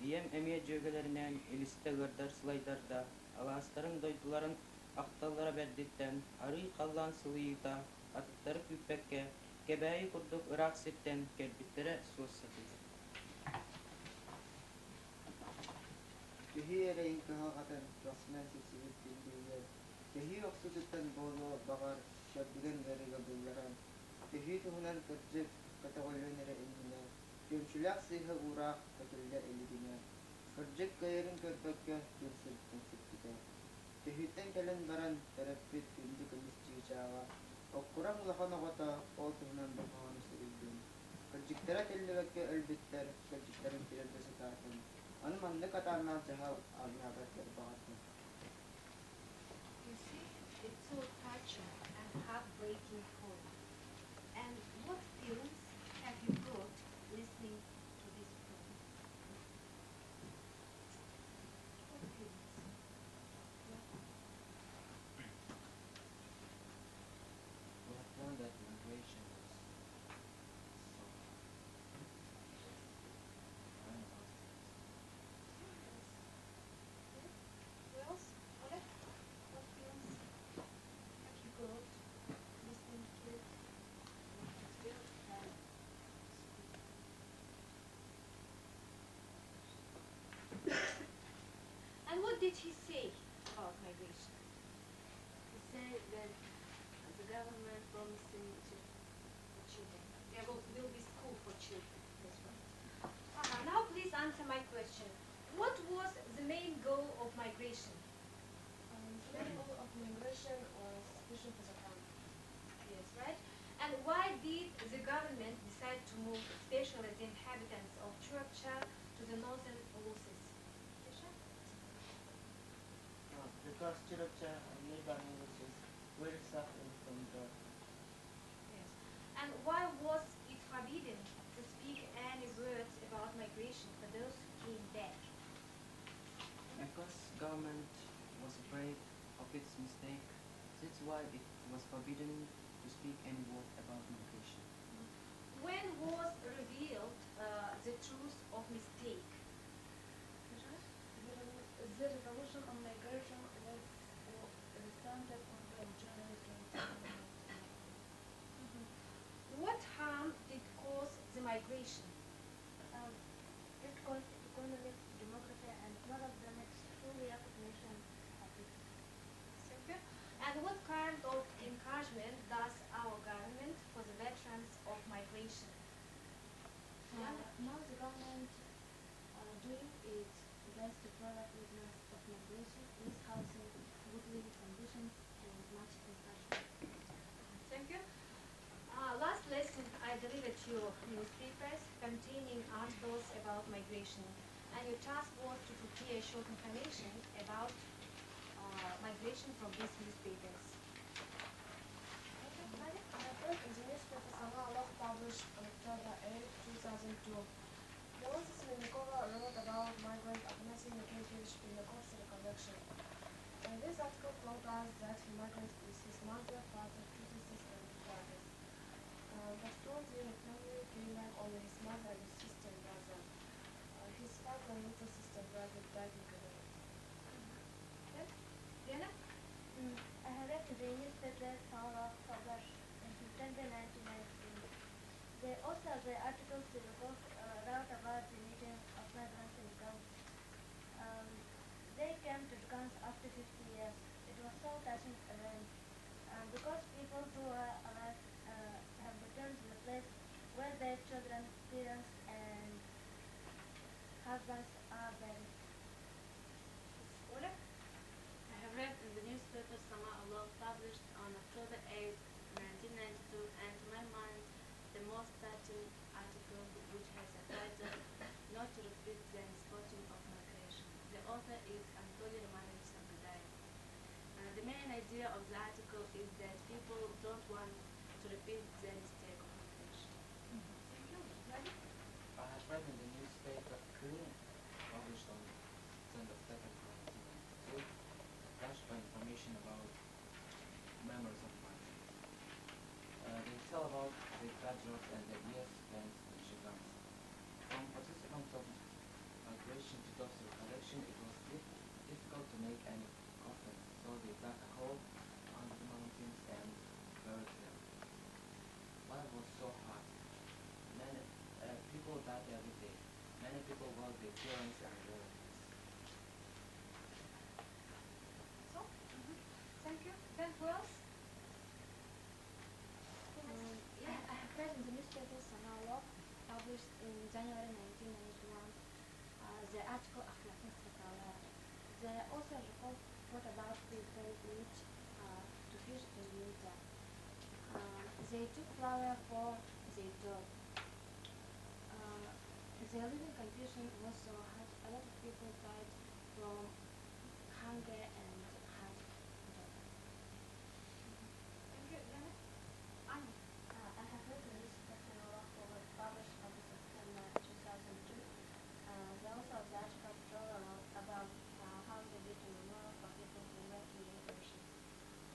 Iyem emeye jögelerinden iliste gırdar slaydarda, alastarın doyduların aktallara berditten, arı kallan sılıyda, atıktarı küppekke, kebeyi kurduk Irak sitten, kerbittere söz satır. Kehi erein kahakaten rasmen sisivit dindiye. Kehi oksututan bolo bakar şabdigan gariga bularan. Kehi tuhunan kerjek katakoylon nere inina. Gömçülak siha urak katulya elidina. Kerjek gayerin kerbakke gömsirtten sikkita. Kehiten kalen baran terapit indi kemis cicawa. Okkurang lakanakota o tuhunan bakano sa ilbin. Kerjek tera tellebakke elbitter kerjek teran tirada sa tatan. Ano man nakatama sa agnagat kerbakat. You see, it's so touching and heartbreaking poem. And what feelings have you got listening to this poem? What feelings? We have learned that migration is so Who else? Oleg? What feelings have you got listening to it? Still have And what did he say about migration? He said that the government promising to For children. There will be school for children. That's right. Now please answer my question. What was the main goal of migration? The main goal of migration was fishing for the country. Yes, right? And why did the government decide to move especially the inhabitants of Churcha to the northern Ulysses? because Chirapcha and Nirvana is very suffering from drought. Yes. And why was it forbidden to speak any words about migration for those who came back? Because government was afraid of its mistake, that's why it was forbidden to speak any word about migration. When was revealed the truth of mistake? The revolution on migration was started on January 20. What harm did cause the migration? It caused economic, demography, and lot of the next full recognition of it. Thank you. And what kind of encouragement does our government for the veterans of migration? Now the government doing its best to provide business of migration with housing, good living conditions, and much encouragement. Thank you. Last lesson I delivered you newspapers containing articles about migration, and your task was to prepare short information about migration from these newspapers. First, in the newspaper Sama published on October 8, 2002. Moses Minikova wrote about migrant Agnes Nikitich in the Coastal Collection. And this article told us that he migrated with his mother, father, two sisters, and two brothers. But from the family came back only his mother and his sister and brother. His father and little sister and brother died in Canada. Diana? I have read the newspaper Sama published in September 1919. The author of the article wrote about the meeting of migrants in Gans. They came to Gans after 50 years. It was so touching event. Because people who are alive have returned to the place where their children, parents, and husbands are buried. Oleg? I have read in the newspaper Sama Allah published on October 8, 1992, and to my mind, the most touching article which has a title, Not to Repeat the Misfortune of Migration. The author is Anatoly Romanovich Sankadai. The main idea of the article is that people don't want to repeat the mistake of migration. Thank you. Vladimir? I have read in the newspaper Kryn, published on 10th of February 1992, flashed by information about members of migrants. They tell about the graduate and the years spent in Shigansk. From participants of migration addition to topsoil collection, it was difficult to make any coffin, so they dug a hole under the mountains and buried them. Life was so hard. Many people died every day. Many people lost their parents and relatives. So, thank you. Then who else? Yeah, I have read in the newspaper Sanaa published in January 1991 the article Akhlaqin Sakala. The author wrote about the great need to fish in winter. They took flour for their dough. Their living condition was so hard, a lot of people died from hunger and hard job. Thank you. Janet? Anya? I have read the newspaper was published on September 2002. The author of the article wrote about how the beaten memorial for people who work in the ocean.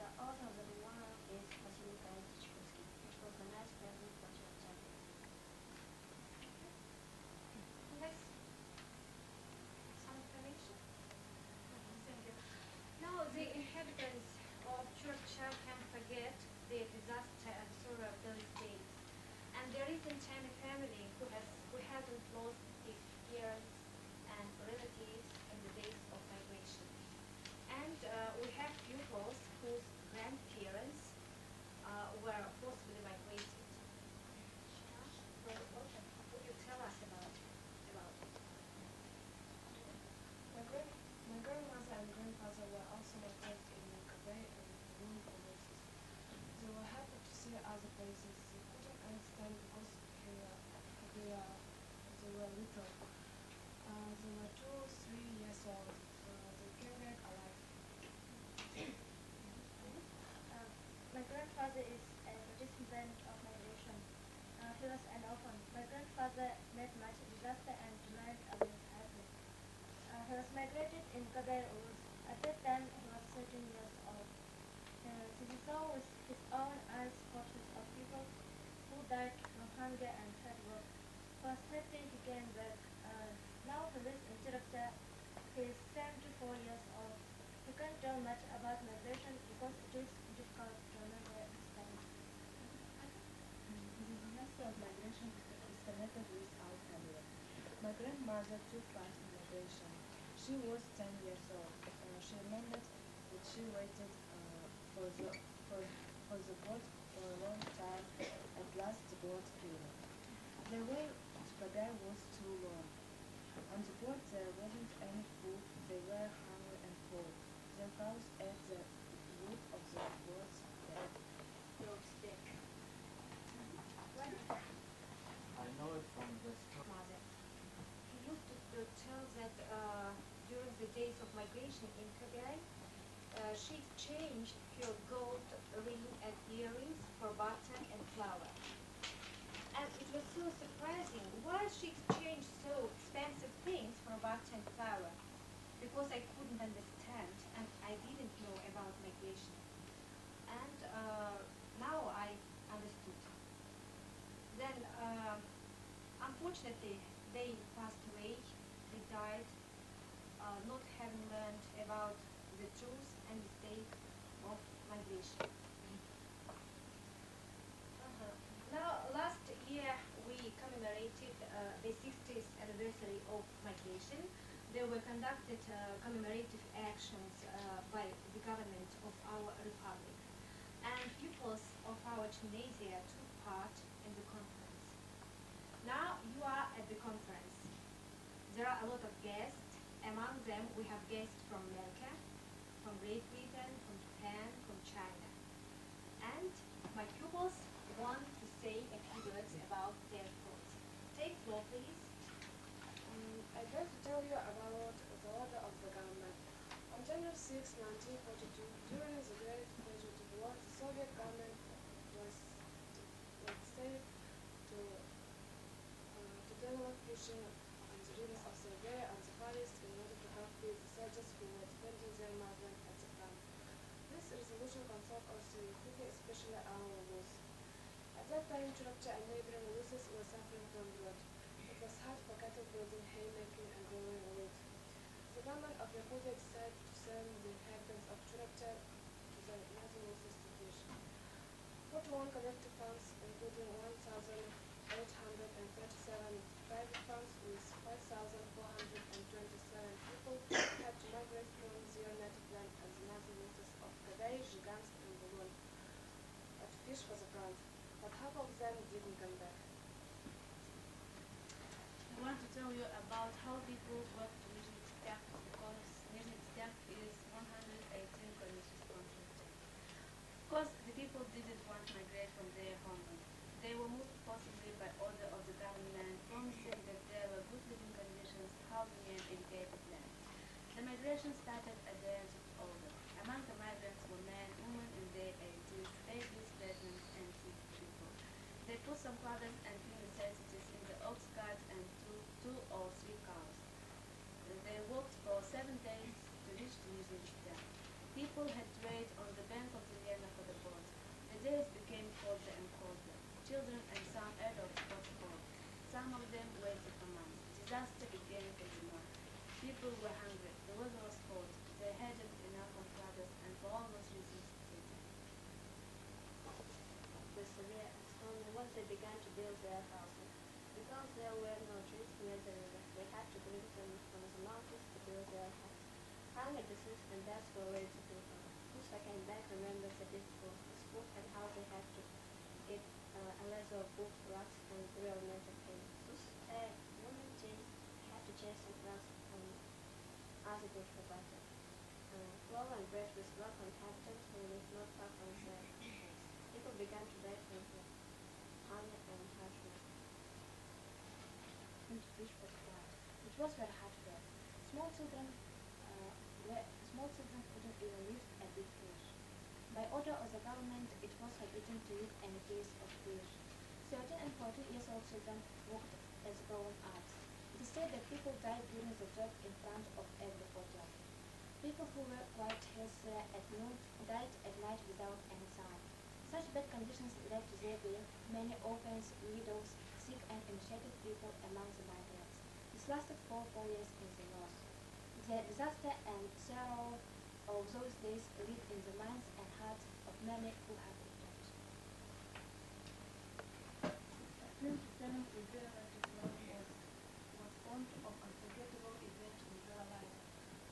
The author of the memorial is Vasily Karadzichkovsky. It was a nice present for children. Next. Some information? Thank you. Now, the inhabitants of Churchill can forget the disaster and sorrow of those days. And there isn't any family who hasn't lost its parents and relatives in the days of migration. And we have pupils whose grandparents were forcibly migrated. Well, would you tell us about it? My grandmother and grandfather were also migrated in Kabay and Peru provinces. They were happy to see other places. They couldn't understand because they were little. They were 2-3 years old. They came back alive. My grandfather is a participant of migration. He was an orphan. My grandfather met much disaster and remained a bit happy. He was migrated in Kabir Uruz. At that time, he was 13 years old. He saw with his own eyes portraits of people who died from hunger and hard work. He was happy he came back. Now he lives in Tirupta. He is 74 years old. He can't tell much about migration because it is difficult to remember his time. The disaster of migration is connected with our family. My grandmother took part in migration. She was 10 years old. She remembered that she waited for the boat for a long time. At last the boat came. The way to Kabir was too long. On the boat there wasn't any food. They were hungry and cold. Their cows ate the wood of the boat's deck. I know it from the story. Mother. He used to tell that during the days of migration in Kabay, she exchanged her gold ring and earrings for butter and flour. And it was so surprising. Why she exchanged so expensive things for butter and flour? Because I couldn't understand and I didn't know about migration. And now I understood. Then, unfortunately, they passed away, they died, not having learned about the truth and mistake of migration. Now, last year we commemorated the 60th anniversary of migration. There were conducted commemorative actions by the government of our republic. And pupils of our gymnasia took part in the conference. Now you are at the conference. There are a lot of guests. Among them we have guests from America, from Great Britain, from Japan, from China. And my pupils want to say a few words about their thoughts. Take floor, please. I'd like to tell you about the order of the government. On January 6, 1942, during the Great Patriotic War, the Soviet government was safe to develop fishing on the rivers of Siberia and the Far East in order to help the soldiers who were defending their motherland at the front. This resolution concerned also Yakutия, especially our youth. At that time, Churchill and neighboring Russians were suffering from drought. At was hard for cattle building, haymaking, and growing wood. The government of Yakutia decided to send the inhabitants of Churapchak to the Nazareth station. 41 collective funds, including 1,837 private funds with 5,427 people, had to migrate from their native land and the Nazareth of Kadai, Gigansk, and Bulon to fish for the front, but half of them didn't come back. I want to tell you about how people work to Nizhny Styak because Nizhny Styak is 118 kilometers from Churchill. Because the people didn't want to migrate from their homeland. They were moved possibly by order of the government, promising that there were good living conditions, housing, and educated land. The migration started at the end of August. Among the migrants were men, women in their 80s, babies, pregnant, and sick people. They put some clothes and few necessities in the ox cart and two or three cows. They walked for 7 days to reach the Nizhny Styak. People had to wait on the bank of the Lena for the boat. The days became colder and colder. Children and some adults got cold. Some of them waited for months. Disaster began in the north. People were hungry. The weather was cold. They hadn't enough of clothes and for almost reasons With severe and stormy once they began to build their houses. Because there were no trees near the river, they had to bring them from the mountains to build their house. Hunger, disease, and death were ready to do them. Musa came back remembers the difficult school and how they had to eat a lasso of wood, rocks, and real native cane. Women had to chase some grass as it would for butter. Flour and bread with local inhabitants who lived not far from their homes. People began to die from hunger and harshness. And fish was quiet. It was very hard for them. Small children couldn't even lift a big fish. By order of the government, it was forbidden to eat any piece of fish. 13 and 14 years old children worked as grown-ups. It is said that people died during the job in front of every hotel. People who were quite healthy at noon died at night without any sign. Such bad conditions led to there being many orphans, widows, sick and emaciated people among the migrants. This lasted for 4 years in the north. The disaster and sorrow of those days lived in the minds and hearts of many who have returned. 27th regenerative love was formed of unforgettable event in their life.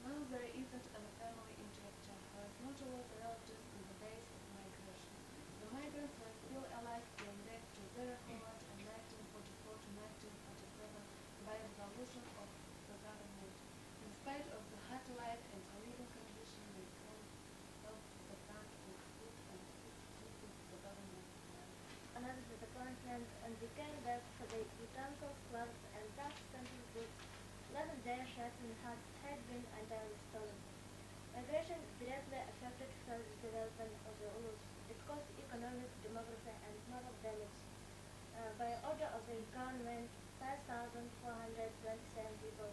Now there isn't a family in Churchill who has not lost relatives in the days of migration. The migrants were still alive when back to their homeland in 1944 to 1947 by resolution of the government. In spite of the hard life and living conditions, they still helped the front with food and sleep with the government land. Another disappointment and became that for the utensils, clothes, and tax-central goods left their sheds and huts had been entirely stolen. Migration directly affected further development of the Ulus. It caused economic, demographic, and moral damage. By order of the government, 5,427 people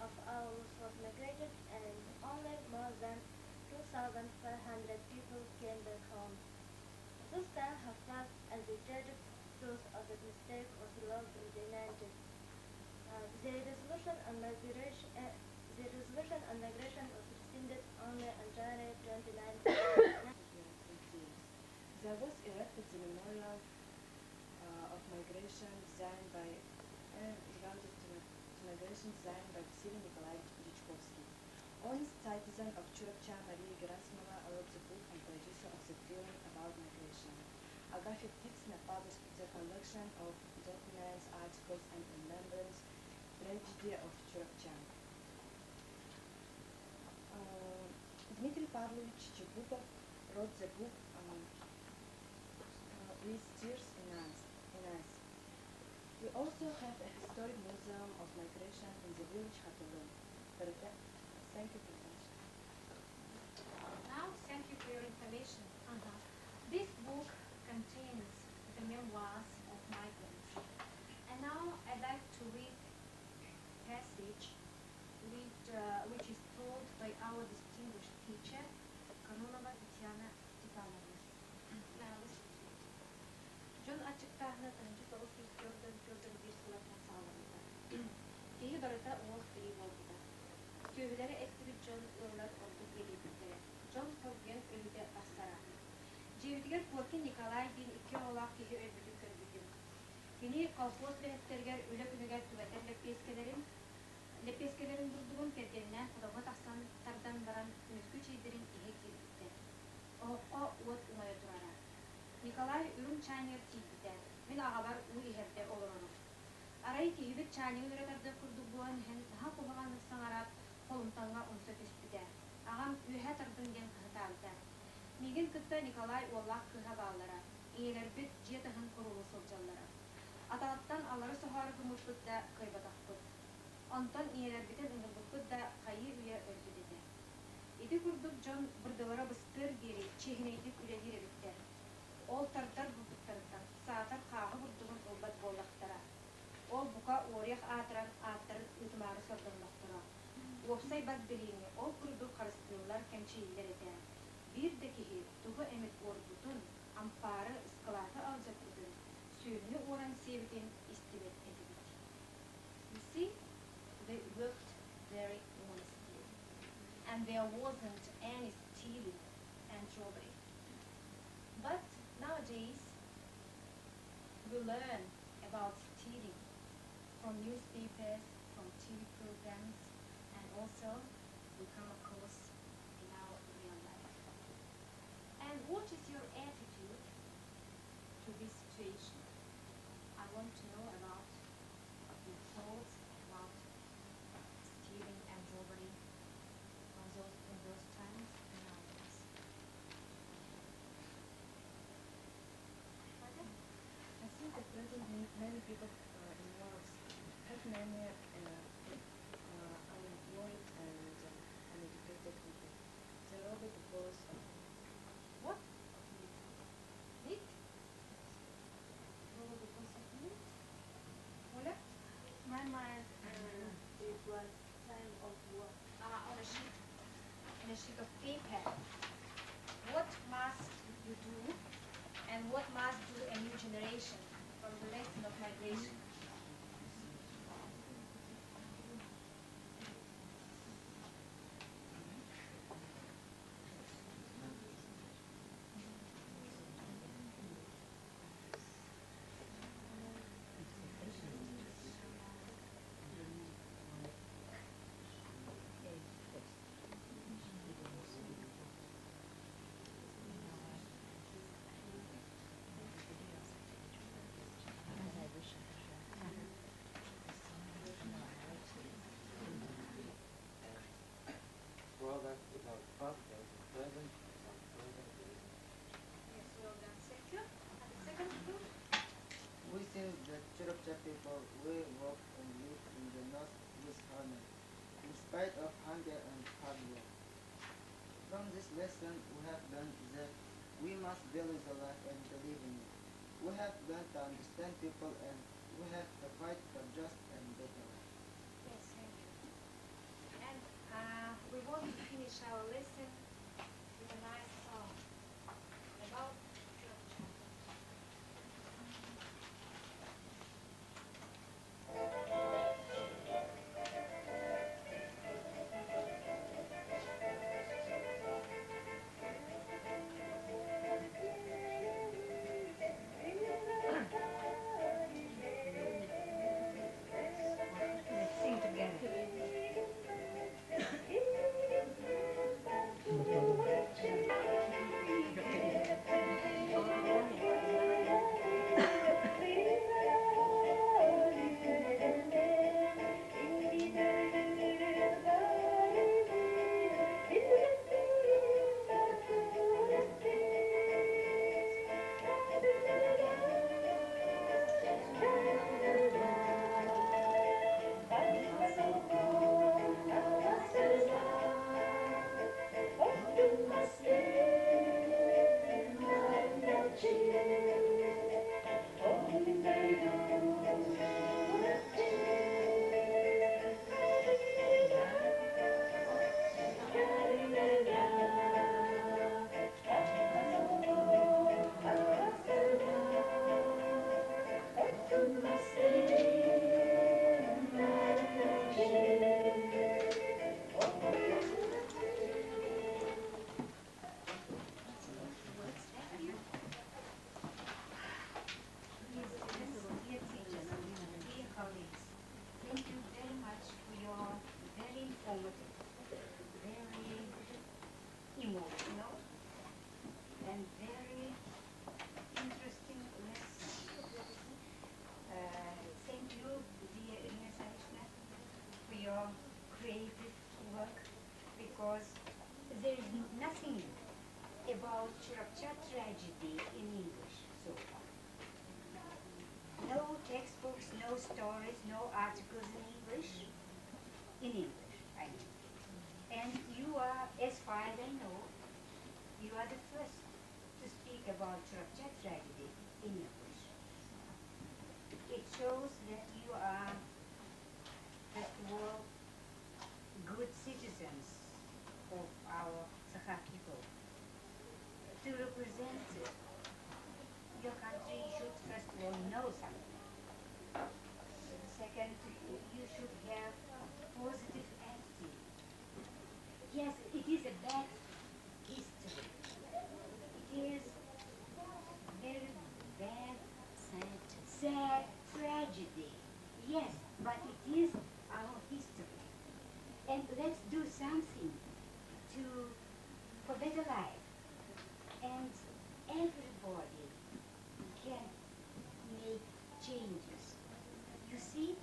of our Ulus was migrated and only more than 2,500 people came back home. This time have passed and the tragic truth of the mistake was lost in the 90s. The resolution on migration was rescinded only on January 29, 19. There was erected the memorial of migration designed by devoted to migration designed by Vasily Nikolaevich Dichkovsky. Honest citizen of Churapcha, Maria Gerasimova wrote the book and producer of the film about migration. Agatha Tixna published the collection of documents, articles, and remembrance tragedy of Churapcha. Dmitry Pavlovich Chebukov wrote the book with tears in eyes. We also have a historic museum of migration in the village Hatulun. Thank you very much. Now, thank you for your information. This book contains the memoirs of migrants. And now I'd like to read a passage which is told by our distinguished teacher, Kononova Tatiana Stepanovna. Now listen to it. John açık tahmin önce Soğuk bir gördüm bir sıla kasalımda. Киһи барыта уол киһи болбута. Түйүләре эттибит дьон ыллар ордук белибиттере. Дьон көрген өлүдө тахсара. Жебитигер Поркин Николай дин икки олақ киһи өлбүтүн көрбүтүн. Кини колхоз бэһеттергер үлө күнүгер түбэтер леппескелерин бурдугун кергеннен кудоңо тахсан тардан баран мүскү чийдерин иһе кирбитте. Оһокко уот уңая турара. Николай үрүм чайнер тийбите. Мен аҕалар уу иһерде олорону. Арай киһибит чайнигын үретарды курдугуан хэн таһа куһаҕан саҥарап холумтаңга унса түспүтэ. Аҕам үөһэ тардын ген кыһытаабыта. Миигин кытта Николай уоллаах кыһа бааллара. Иелербит дьиэтаһын курулу сылдьаллара. Аталаттан аллары соһоору гымыппыт да кыйбатахпыт. Онтон иелербитин ыҥырбыппыт да хайыы үйэ өлбүтете. Ити курдук дьон бырдылара быстыр бири чиһинэйдик үлэлиир эбиттэр. Ол тардар бурдуктарыттан саатар хааһы бурдугун ылбат буоллахтара. Ол бука уориах аатыран ааттарын ытымаары сордонлохтора. Уопсай бат билиини ол курдук харыстыыллар кэмчииллер этэ. Биир да киһи тугу эмит уорбутун ампаары ыскалааты алдьаппытын сүүрүнү уоран сиэбитин истибет этибит. You see, they worked very honestly, and there wasn't any stealing and robbery. But nowadays, we learn about stealing from newspapers, from TV programs, and also we come across in our real life. And what is your attitude to this situation? I want to know about your thoughts about stealing and robbery in those times and nowadays. I think at present many people in Laos have many unemployed and uneducated people. They rob it because of What? Need? Roll because of need? Ola? My mind, it was time of war. On a sheet of paper. What must you do and what must do a new generation from the lesson of migration? Product without past tense is present without present tense. Yes, well done. Thank you. And the second group? We think that Chirokcha people will work and live in the north with honor, in spite of hunger and hard work. From this lesson, we have learned that we must value the life and believe in it. We have learned to understand people and we have to fight for just and better life. Yes, thank you. And we want to finish our lesson with a nice song about Chirokcha. Let's sing together. and very interesting lesson. Thank you, dear Irina Savishna, for your creative work, because there is nothing about Chirapcha tragedy in English so far. No textbooks, no stories, no articles in English. In English, I mean. And you are, as far as I know, you are the first to speak about Chirapcha tragedy in English. It shows that you are, first of all, good citizens of our Sakha people. To represent your country, you should first of all know something. Second, you should have positive attitude. Yes, it is a bad history. It is very bad, sad tragedy. Yes, but it is our history. And let's do something for better life. And everybody can make changes. You see,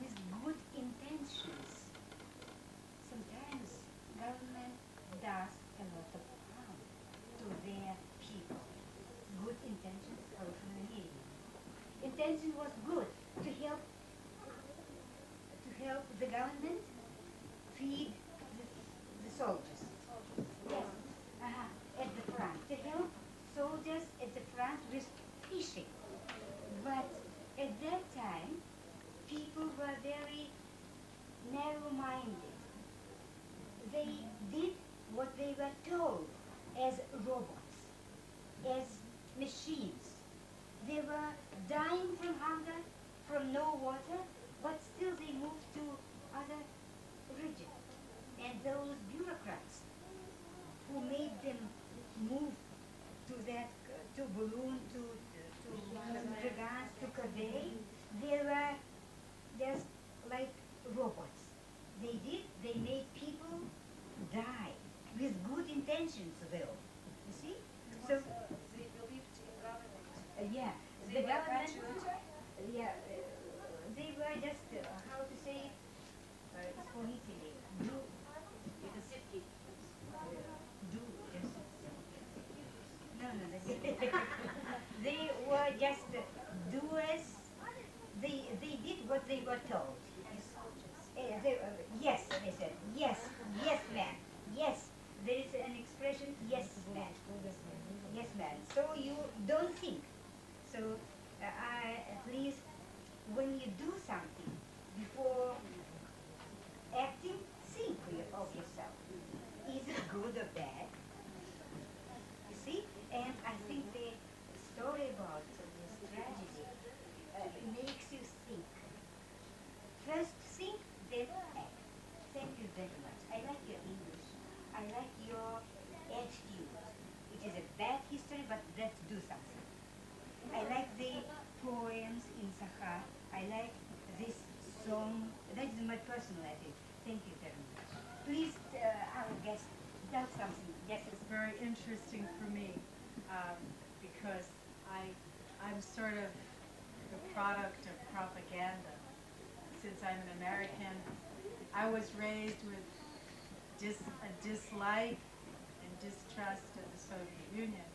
with good intentions, sometimes government does a lot of harm to their people. Good intentions are humiliating. Intention was good to help the government feed the soldiers. Yes, at the front, to help soldiers at the front with fishing. But at that time, people were very narrow-minded. They did what they were told as robots, as machines. They were dying from hunger, from no water, but still they moved to other regions. And those bureaucrats who made them move to Bulun, to Dragans, to Kadei, they were just like robots. They made people die with good intentions though. You see? So They believed in government. yeah, They the were government. patriotic. Yeah, they were just how to say исполнители. Do just no. They were just doers. They did what they were told. Yes, they said yes, ma'am, yes. There is an expression, yes, ma'am, yes, ma'am. So you don't think. So please, when you do something, before acting, think of yourself. Is it good or bad? You see? And I think the story about this tragedy makes you think. First think, then act. Thank you very much. I like your English. I like your attitude. It is a bad history, but let's do something. I like the poems in Sakha. I like this song. That is my personal attitude. Thank you very much. Please, our guest, tell something. Yes, It's very interesting for me because I'm sort of the product of propaganda. Since I'm an American, I was raised with a dislike and distrust of the Soviet Union.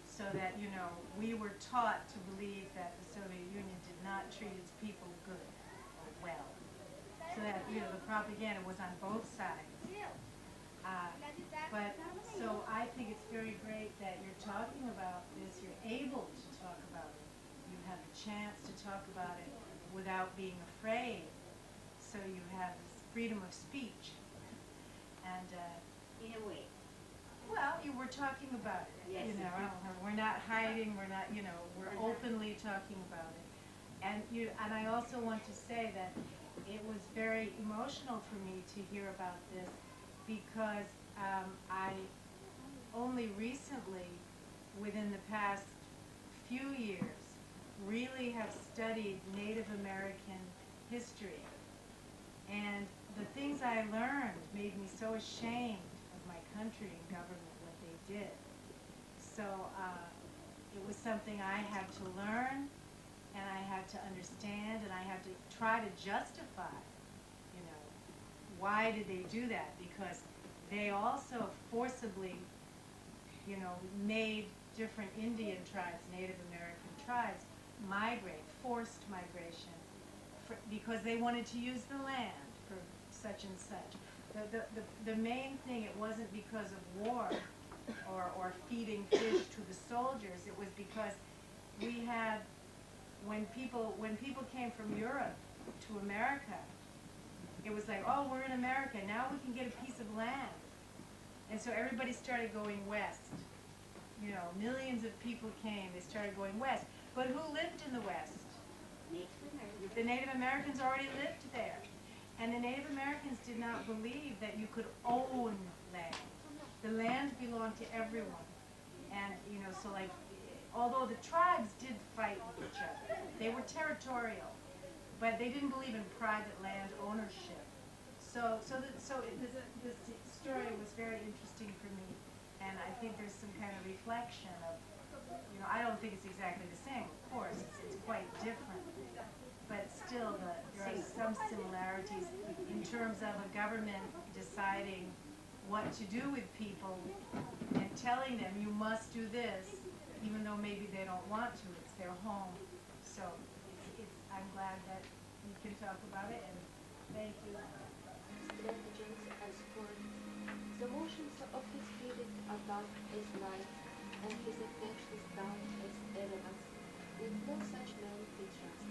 So that, we were taught to believe that the Soviet Union did not treat its people good or well. So that, the propaganda was on both sides. So I think it's very great that you're talking about this, you're able to talk about it. You have a chance to talk about it without being afraid. So you have this freedom of speech. And in a way. well, you were talking about it. Yes. We're not hiding. We're not. We're openly talking about it. And I also want to say that it was very emotional for me to hear about this because I only recently, within the past few years, really have studied Native American history. And the things I learned made me so ashamed of my country and government, what they did. So it was something I had to learn, and I had to understand, and I had to try to justify, you know, why did they do that? Because they also forcibly, you know, made different Indian tribes, Native American tribes, migrate, forced migration, because they wanted to use the land for such and such. The main thing, it wasn't because of war or feeding fish to the soldiers. It was because we had, when people came from Europe to America, it was like, oh, we're in America, now we can get a piece of land. And so everybody started going west. You know, millions of people came, they started going west. But who lived in the west? The Native Americans already lived there. And the Native Americans did not believe that you could own land. The land belonged to everyone. And, you know, so like, although the tribes did fight with each other, they were territorial, but they didn't believe in private land ownership. So this story was very interesting for me, and I think there's some kind of reflection of, you know, I don't think it's exactly the same, of course, it's quite different, but still there are some similarities in terms of a government deciding what to do with people and telling them you must do this, even though maybe they don't want to, it's their home. So I'm glad that we can talk about it, and thank you. Strategies and support. The motions of his spirit are dark as night, and his affection is dark as erebus. With no such man we trust.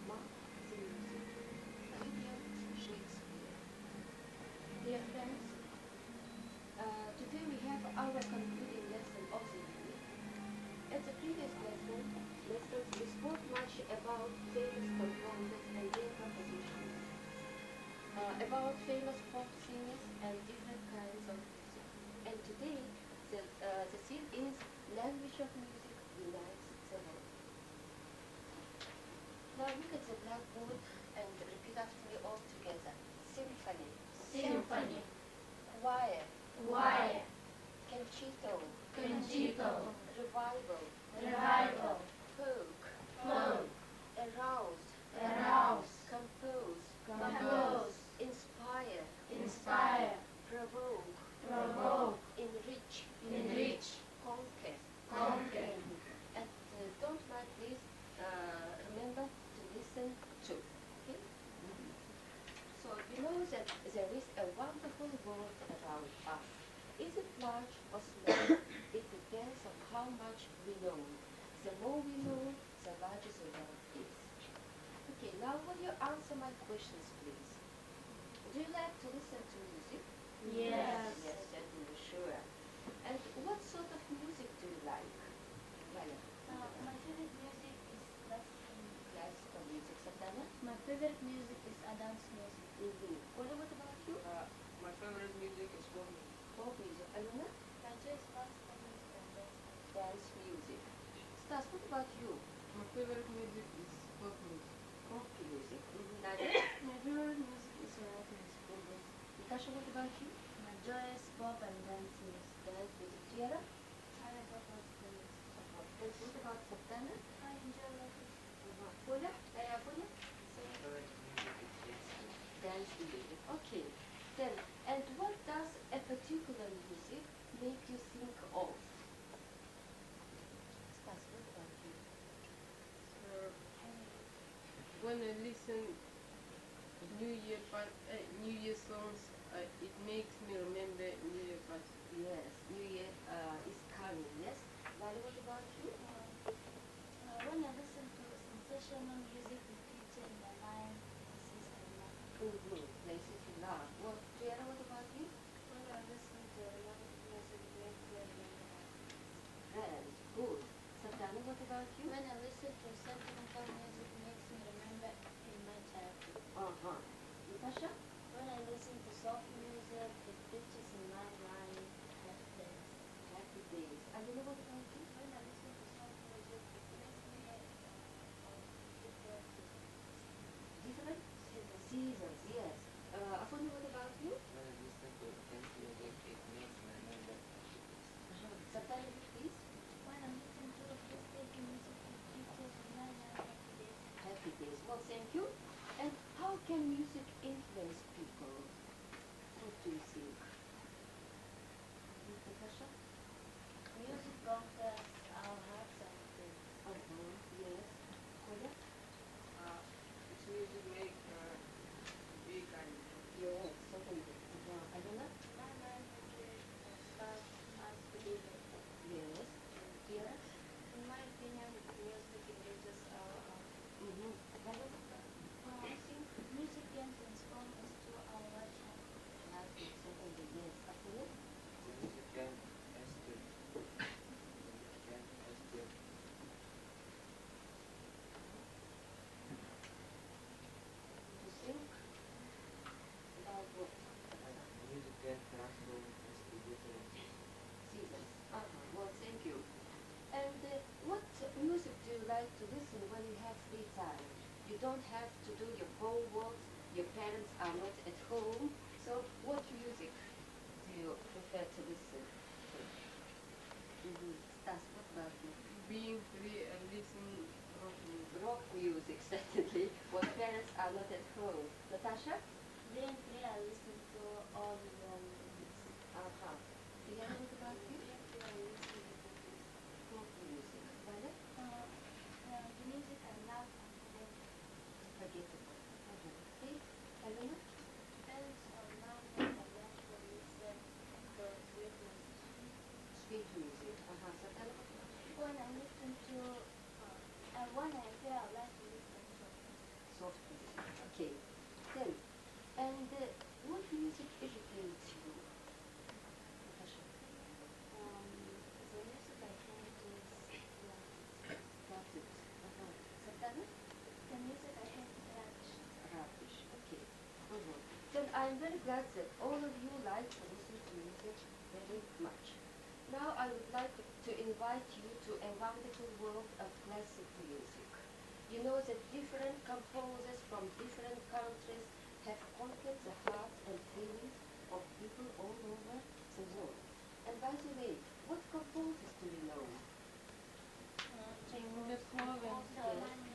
Mark the music. William Shakespeare. Dear friends, today we have our concluding lesson of the year. At the previous lessons we spoke much about famous composers and their compositions, about famous folk singers and different kinds of music. And today, the theme is language of music unites the world. Now look at the blackboard and repeat after me all together. Symphony. Symphony. Choir. Choir. Concerto. Concerto. Revival. Revival. Folk. Folk. Arouse. Arouse. Compose. Compose. Inspire. Inspire. Provoke. Provoke. Enrich. Enrich. Conquer. Conquer. And don't mind, please remember to listen to. Okay? So you know that there is a wonderful world around us. Is it large or small? It depends on how much we know. The more we know, the larger the world is. Okay, now will you answer my questions, please? Do you like to listen to music? Yes. Yes, certainly, sure. And what sort of music do you like? Maya? My favorite music is Classical music, Satana? My favorite music is a dance music. What about you? My favorite music is folk music. Folk music. Aluna? My choice classical music and dance music. Dance music. Stas, what about you? My favorite music is folk music. Folk music. Nadia? My favorite music is rock music. Natasha, what about you? My joy is pop and dance music. Dance music. Tiara? I like classical music. And what about Satana? I enjoy rock music. Pola? Pola? Favorite music is Dance music. Okay. Then, and what does a particular music make you think of? Stas, what about you? When I listen New Year songs, it makes me remember New Year party. Yes, New Year is coming, yes? Vali, what about you? When I listen to sensational music, it keeps in my mind, peace and love. Places you love. What, Tiara, what about you? When I listen to romantic music, it makes me remember Very good. Satana, what about you? When I listen to sentimental music, it makes me remember in my childhood. Natasha? When I listen to soft music, it pictures in my mind happy days. Happy days. Alina, what about you? When I listen to soft music, it makes me Different? Seasons, yes. Afoni, what about you? When I listen to dance music, it makes me remember. Satana, please. how can music influence people? What do you think? Natasha? Music conquers our hearts and minds. Yes. Koya? Its music make weak and Yes, certainly. Alona? My mind music starts us to be better. Yes. Kira? In my opinion, music engages our heart. Valerie? I think music can transform us to our lifestyle. Life is certainly yes. Apollo? the music can escape. Music can escape. To think about what? Music can transform us to different Seasons. Well, thank you. And what music do you like to listen when you have free time? You don't have to do your homework, your parents are not at home, so what music do you prefer to listen to? Stas, what about you? Being free and listen rock music. Rock music, certainly, when parents are not at home. Natasha? Being free, I listen to all the music. Diana, what about you? Rock music. Vale? The music I love unforgettable. Unforgettable. Okay. Alona? Depends on my mood, I like to listen to sweet music. Sweet music. Satana? When I listen to, when I feel I like to listen to. Soft music. Okay. Then, and what music educates you? Natasha? The music I think is Classics. Satana? the music I think is Spanish. Arabic. Okay. Then I'm very glad that all of you like to listen to music very much. Now I would like to invite you to a wonderful world of classical music. You know that different composers from different countries have conquered the hearts and feelings of people all over the world. And by the way, what composers do you know? Beethoven,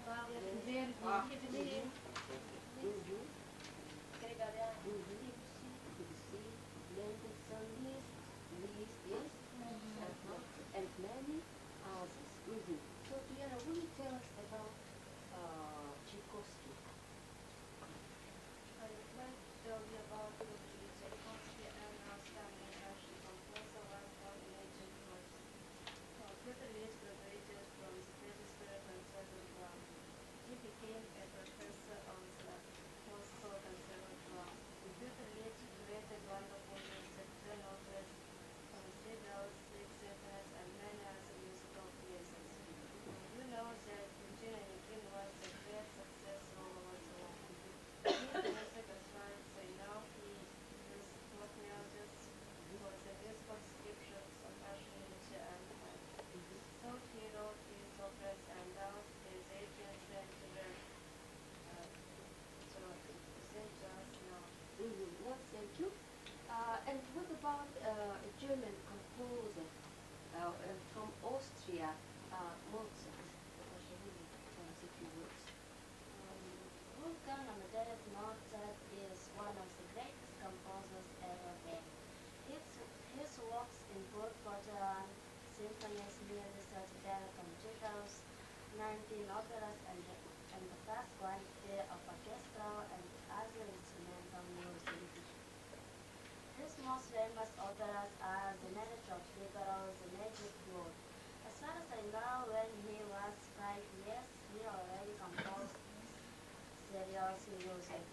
Verdi, Verdi, Gregorian. Debussy, Mendelssohn, Liszt, yes, and many others. So, Diana, will you tell us about Tchaikovsky? I would like to tell you about Tchaikovsky, an outstanding Russian composer, was born in 1840. Peter Ilyich graduated from the Petersburg Conservatoire. He became a professor on the Moscow Conservatoire. Peter Ilyich created wonderful music, 10 operas, concertos, 6 symphonies, and many other musical pieces. You know that Eugene Onegin was a great success all over the world. His music, as far as I know, he used folk melodies for the musical descriptions of Russian unity and life. So he wrote his operas and out in the 18th century to present to us now. Well, thank you. And what about a German composer from Austria, Mozart? Natasha, will you tell us a few words? Wolfgang Amadeus Mozart is one of the greatest composers ever lived. His works include 41 symphonies, nearly 37 concertos, 19 operas, and the vast quantity of orchestral and other instrumental music. His most famous operas are The Marriage of Figaro, The Magic Flute. As far as I know, when he was 5 years, he already composed serious music.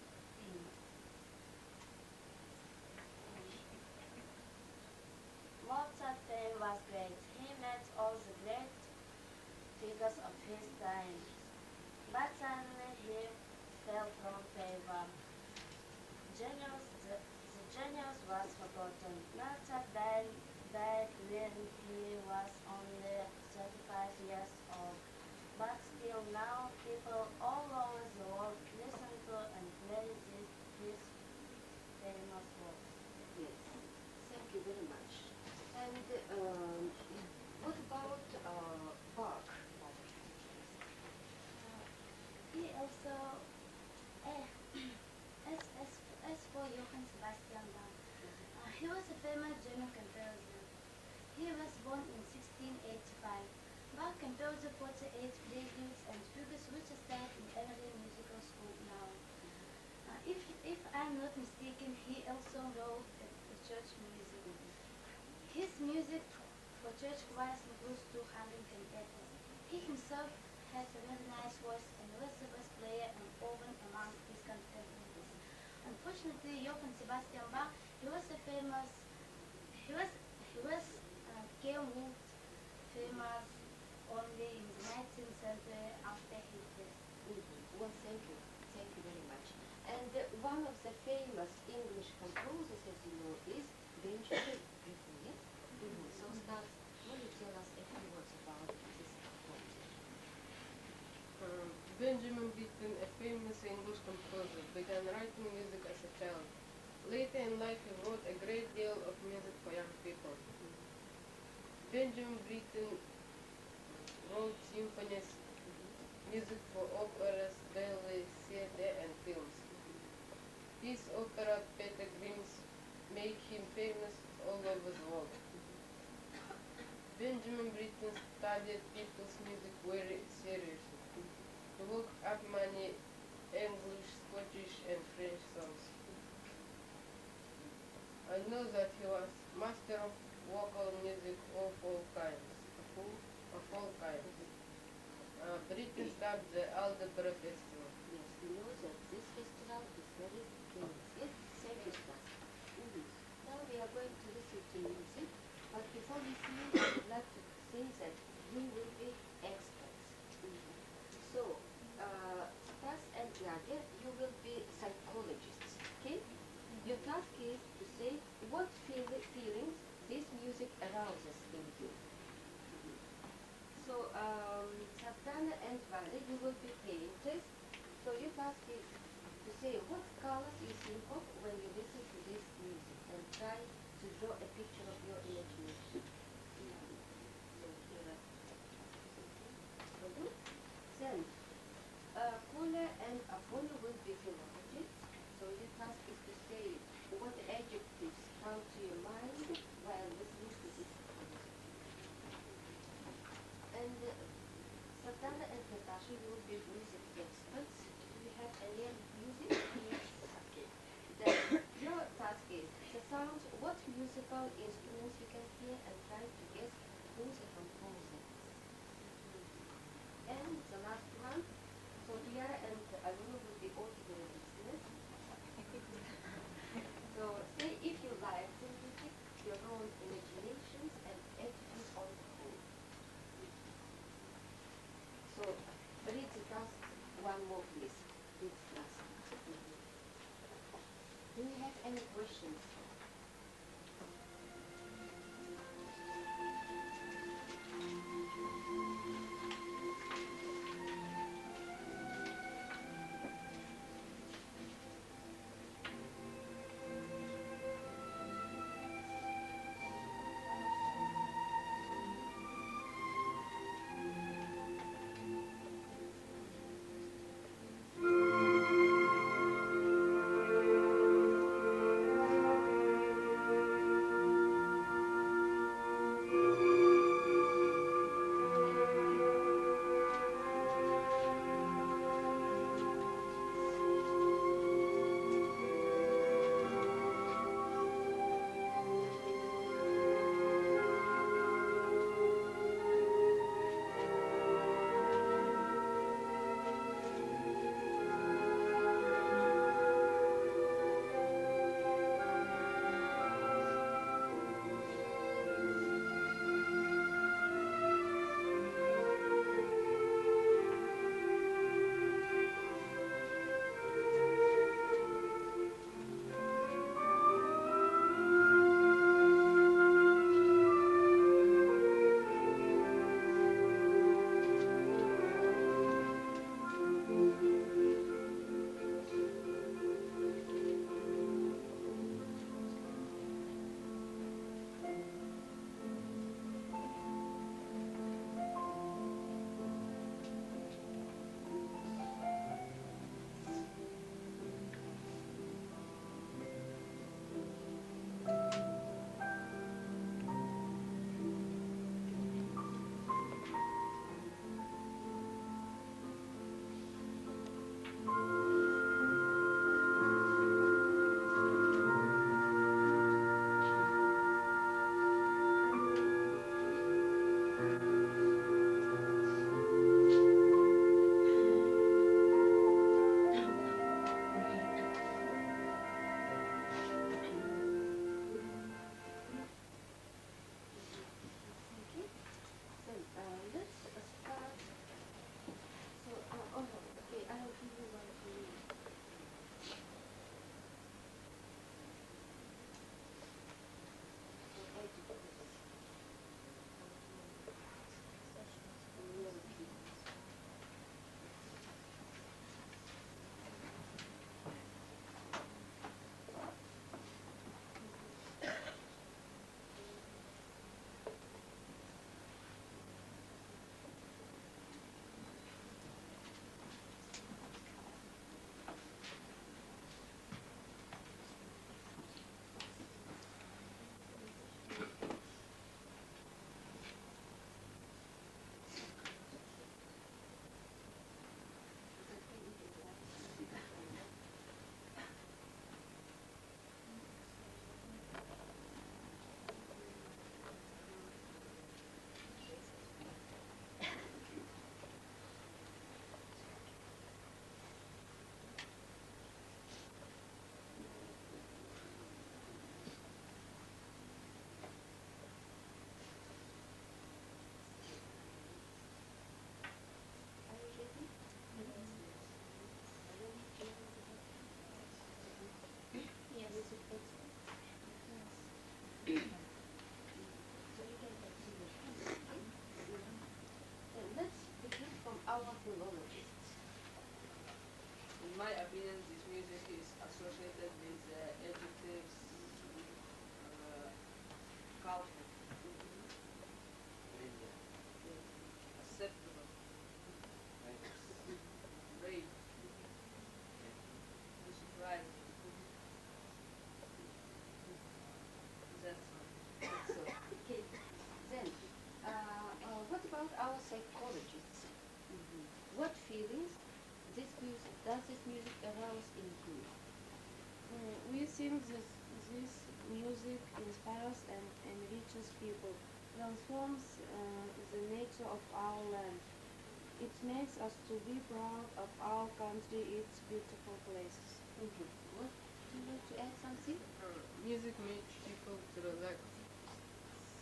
Mozart's fame was great. He met all the great figures of his time, but suddenly he fell from favor. The genius was forgotten. Mozart died nearly the 48 preludes and fugues which stand in every musical school now. If I'm not mistaken, he also wrote the church music. His music for church choirs includes 200 cantatas. He himself has a very nice voice and was the best player and organ among his contemporaries. Unfortunately, Johann Sebastian Bach, came out famous only in the 19th century after his death. Well, thank you. Thank you very much. And one of the famous English composers, as you know, is Benjamin Britten, yes? So, Stas, will you tell us a few words about this composer? Benjamin Britten, a famous English composer, began writing music as a child. Later in life, he wrote a great deal of music for young people. Benjamin Britten wrote symphonies, music for operas, ballets, theater, and films. His opera Peter Grimm's made him famous all over the world. Benjamin Britten studied people's music very seriously. He looked up many English, Scottish, and French songs. I know that he was master of vocal music of all kinds. Britten started the Aldeburgh Festival. Yes, we know that this festival is very famous. Yes, thank you, Stas. Now we are going to listen to music, but before listening, I would like to say that you will be experts. So, Stas and Nadia, you will be psychologists, okay? Your task is to say what feelings this music arouses in you. So, Satana and Vale, you will be painters. So your task is to say what colors you think of when you listen to this music and try to draw a picture of your imagination. Then, Kula and Apollo will be philologists. So your task is to say what adjectives come to your mind while listening to this music. And Satana and Natasha, you will be music experts. Do you have any music? Yes. Okay. Then your task is the sounds, what musical instruments you can hear and try to guess who the composer is. And the last one, so Tiara and Aluna will be ordinary listeners. So say if you like the music, your own imaginations and attitude on the whole. So read the task one more please. Read the task. Do you have any questions? associated with adjectives, culture, acceptable, brave, surprise. That's all. So, okay. Then, what about our psychologists? What feelings does this music arouse in you? We think this music inspires and enriches people, transforms the nature of our land. It makes us to be proud of our country, its beautiful places. What? Do you want to add something? Music makes people to relax,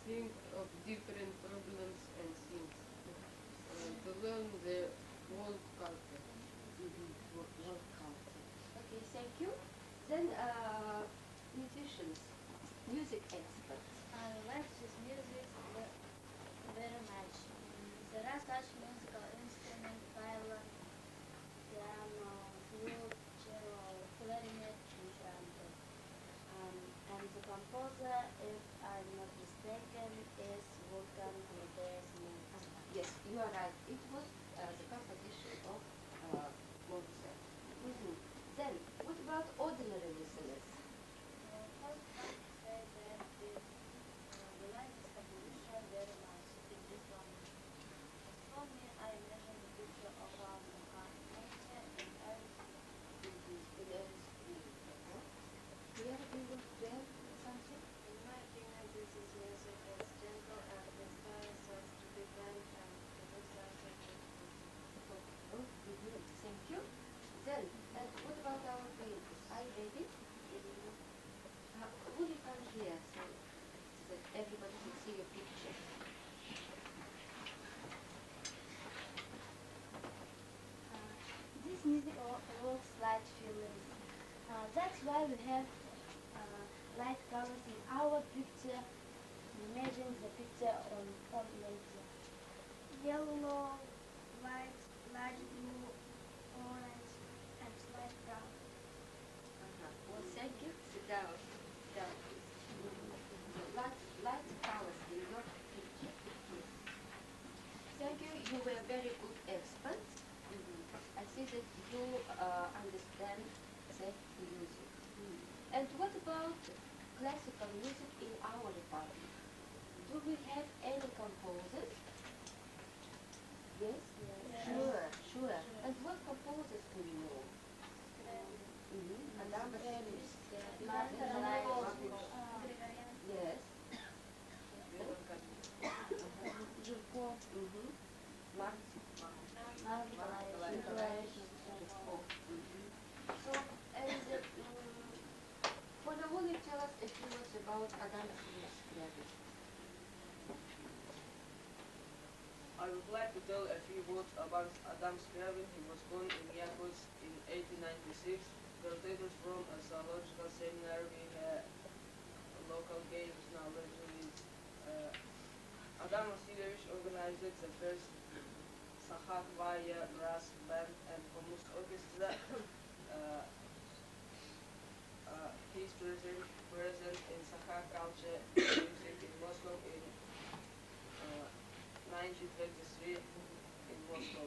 think of different problems and things, to learn the world culture. World culture. Okay, thank you. Then, musicians, music experts. I like this music very much. There are such musical instruments, violin, piano, flute, cello, clarinet, and trumpet. And the composer, if I'm not mistaken, is Wolfgang Amadeus Mozart. Yes, you are right. It was the composition of Mozart. Then, what about ordinary listeners? First, I would say that we like this composition very much in this moment. For me, I imagine the picture of our nature and everything. Here we will play something. In my opinion, this is music is gentle and inspires us to be kind and to do something good. Thank you. Then, what about our painters? Are you ready? Will you come here so that everybody can see your picture? This music evokes light feelings. That's why we have light colors in our picture. Imagine the picture on nature. Yellow, white, light blue, orange, and light brown. Well, thank you. Sit down. Sit down, please. Light colors in your picture. Thank you. You were very good experts. I see that you understand the music. And what about classical music in our republic? Do we have any composers? Yes? Sure. And what composers do you know? Adam Vasilius. Yes. Жирков. So, and will you tell us a few words about Adam Vasilius? I would like to tell a few words about Adam Scriabin. He was born in Yakutsk in 1896. Graduated from a zoological seminary. We had local games knowledge with Adam Vasilievich organized the first Sakhatvaya brass band and Komus orchestra. He is present in Sakha culture music in Moscow in 1923 in Moscow.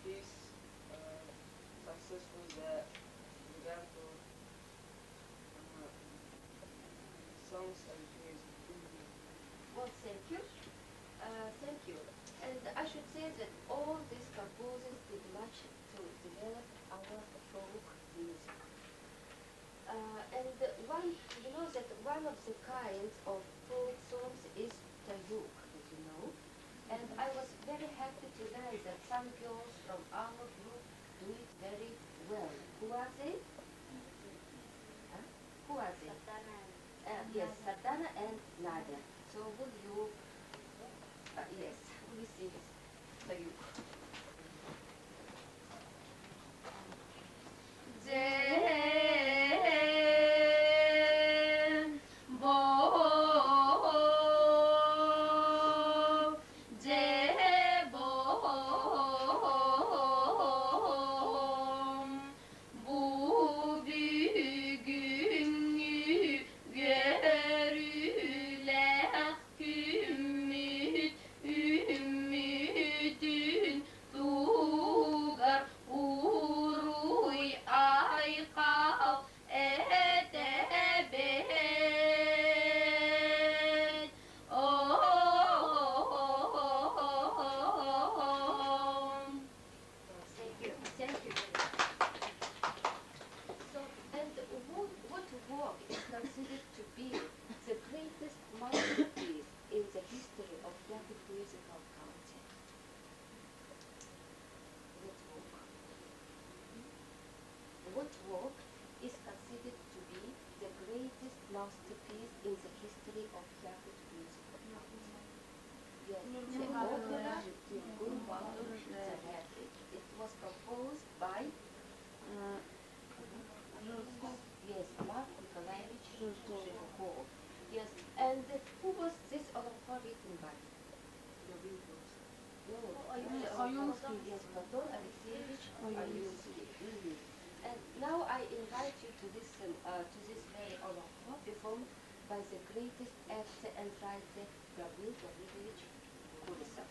His successful began to songs and music. Well, thank you. Thank you. And I should say that all these composers did much to develop our folk music. And you know that one of the kinds of folk songs is tayuk, as you know. And I was very happy to learn that some girls from our group do it very well. Who are they? Huh? Who are they? Yes, Sardana and Nadia. So will you, yes, will you sing tayuk? The opera Gulbadur Zahafi. It was composed by yes, Mark Nikolaevich Zhivkov. Yes, and who was this opera written by? No, Oyunsky. Yes, Platon Alexeyevich Oyunsky. And now I invite you to listen to this very opera performed by the greatest actor and writer Gavril Gavrilovich Kurisov.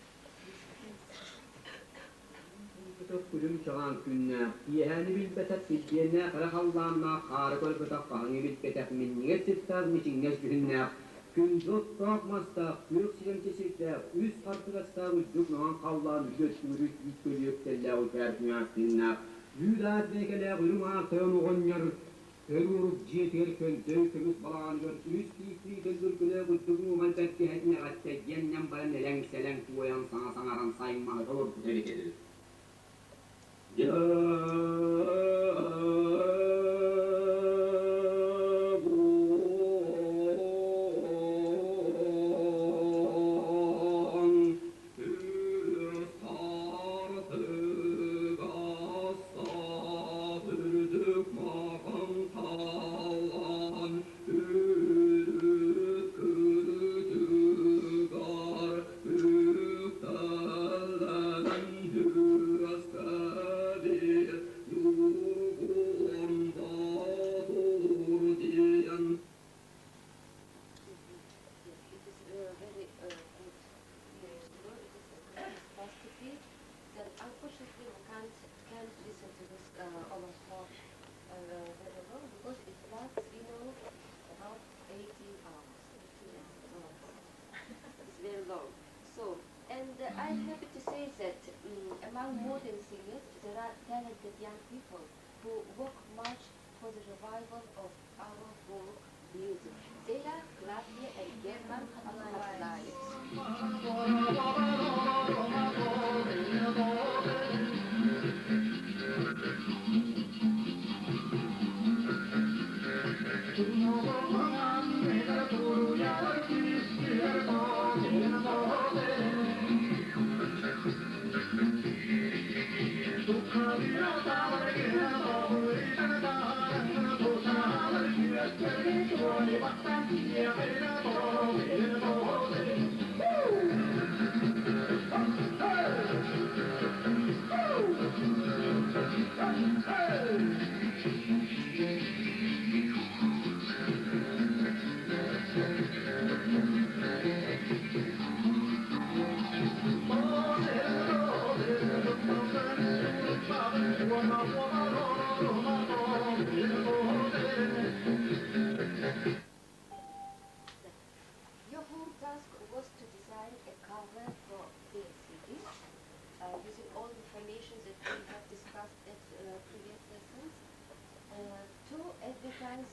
Kutuk kulüm çağan günler, yehani bilbetet bildiğine kara Allah'ına harikol kutak kahını bilbetet minniye siftaz mişinnes günler. Gün zot takmazda, kuyuk silemçesikte, üst tartıgasta ucuk noğan kallan götürük yüklüyüklerle o tertmiyat günler. Yüdat bekele kuyruğa tığın oğunlar, Örürüp ciyeter köntü, kümüs balan gör, üst kiyifli döndürgüle kutluğu malbette hetine gatte, yennem bayan eleng seleng tuvayan sana sanaran sayma, doğru tutelik edilir. Ya I'm happy to say that among modern singers, there are talented young people who work much for the revival of our folk music. They are Claudia and German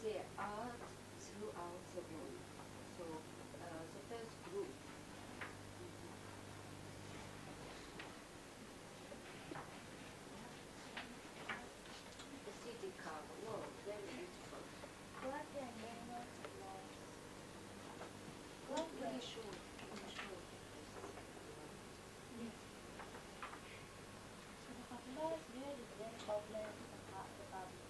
their art throughout the world. So the first group. The city cover, no, very beautiful. Claudia and German Really short, really short. The Haflas really very popular in the Republic.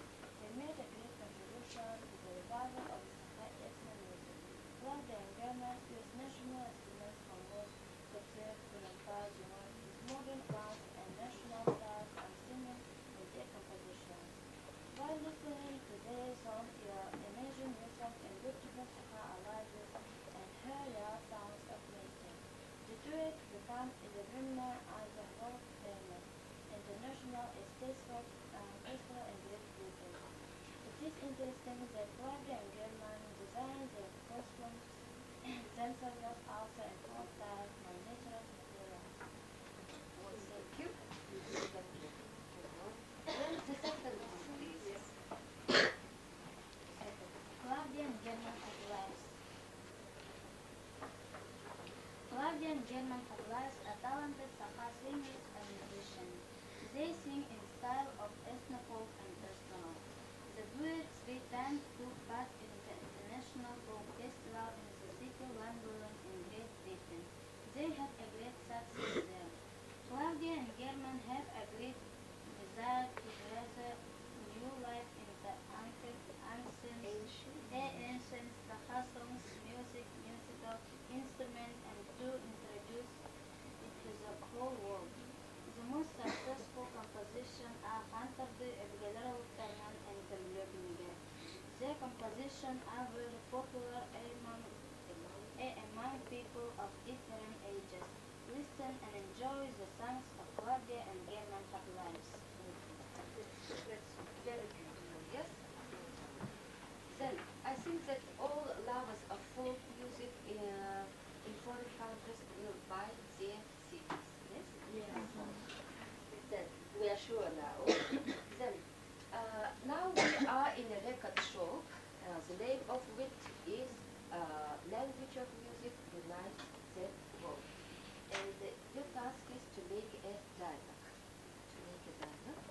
They made a great contribution to the revival of the Sakai ethnic music. Claudia and German use national instruments from both Kotsir, Kunampa, Juan, with modern dance and national styles and singing in their compositions. While listening to their songs, you imagine yourself in beautiful Sakai villages and hear their sounds of nature. The duet became the Brahma and the world famous international tasteful and great people. It is interesting that Claudia and German designed their costumes themselves also in full style from natural materials. Thank you. Then the second one, please. Claudia and German Haflas. Claudia and German Haflas are talented Sakai singers and musicians. They sing in style of ethnofolk and personal. The duet three times took part in the International Folk Festival in the city London in Great Britain. They have a great expressions are very popular among people of different ages. Listen and enjoy the songs of Claudia and German Capellanus. That's very beautiful, yes? Then, I think that all lovers of folk music in foreign countries will buy their CDs, yes? Yes. Then, we are sure now. Then, now we are in a record shop, the name of which is Language of Music Unites the World. And your task is to make a dialogue. To make a dialogue.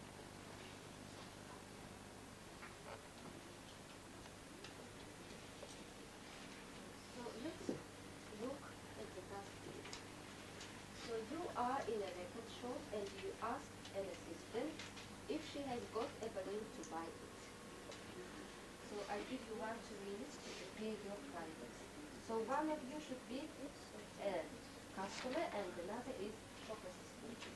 So let's look at the task here. So you are in a record shop and you ask an assistant if she has got a balloon to buy it. So I give you 1-2 minutes to prepare your private. So one of you should be a customer and another is shop assistant.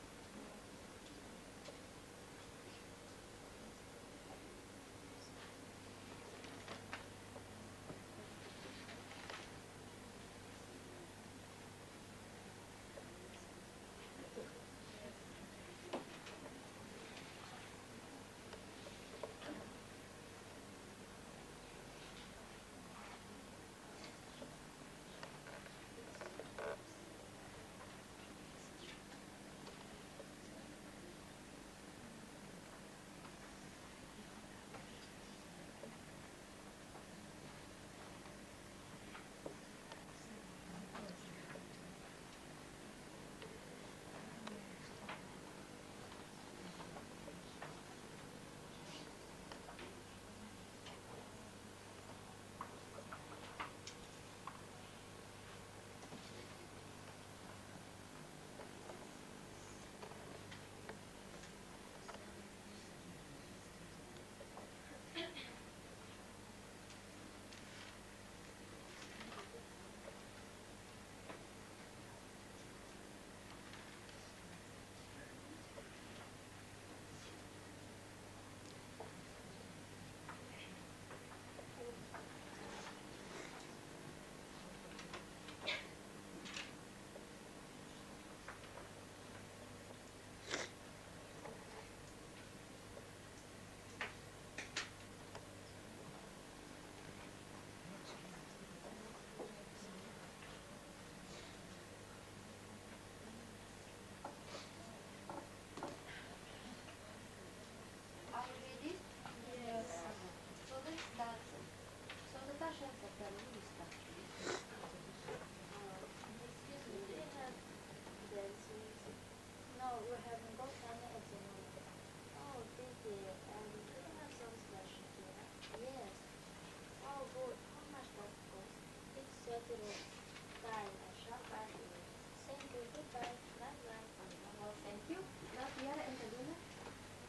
Are you ready? Yes. So let's start. So Natasha has a family stuff. Excuse me, do you have dance music? No, we haven't got any at the moment. Oh, pity. Do you have some special here? Yes. Oh, good. How much does it cost? It's 30 rupees. Fine, I shall buy it. Thank you. Goodbye. Bye-bye. Well, thank you. Now, Tiara and Aluna.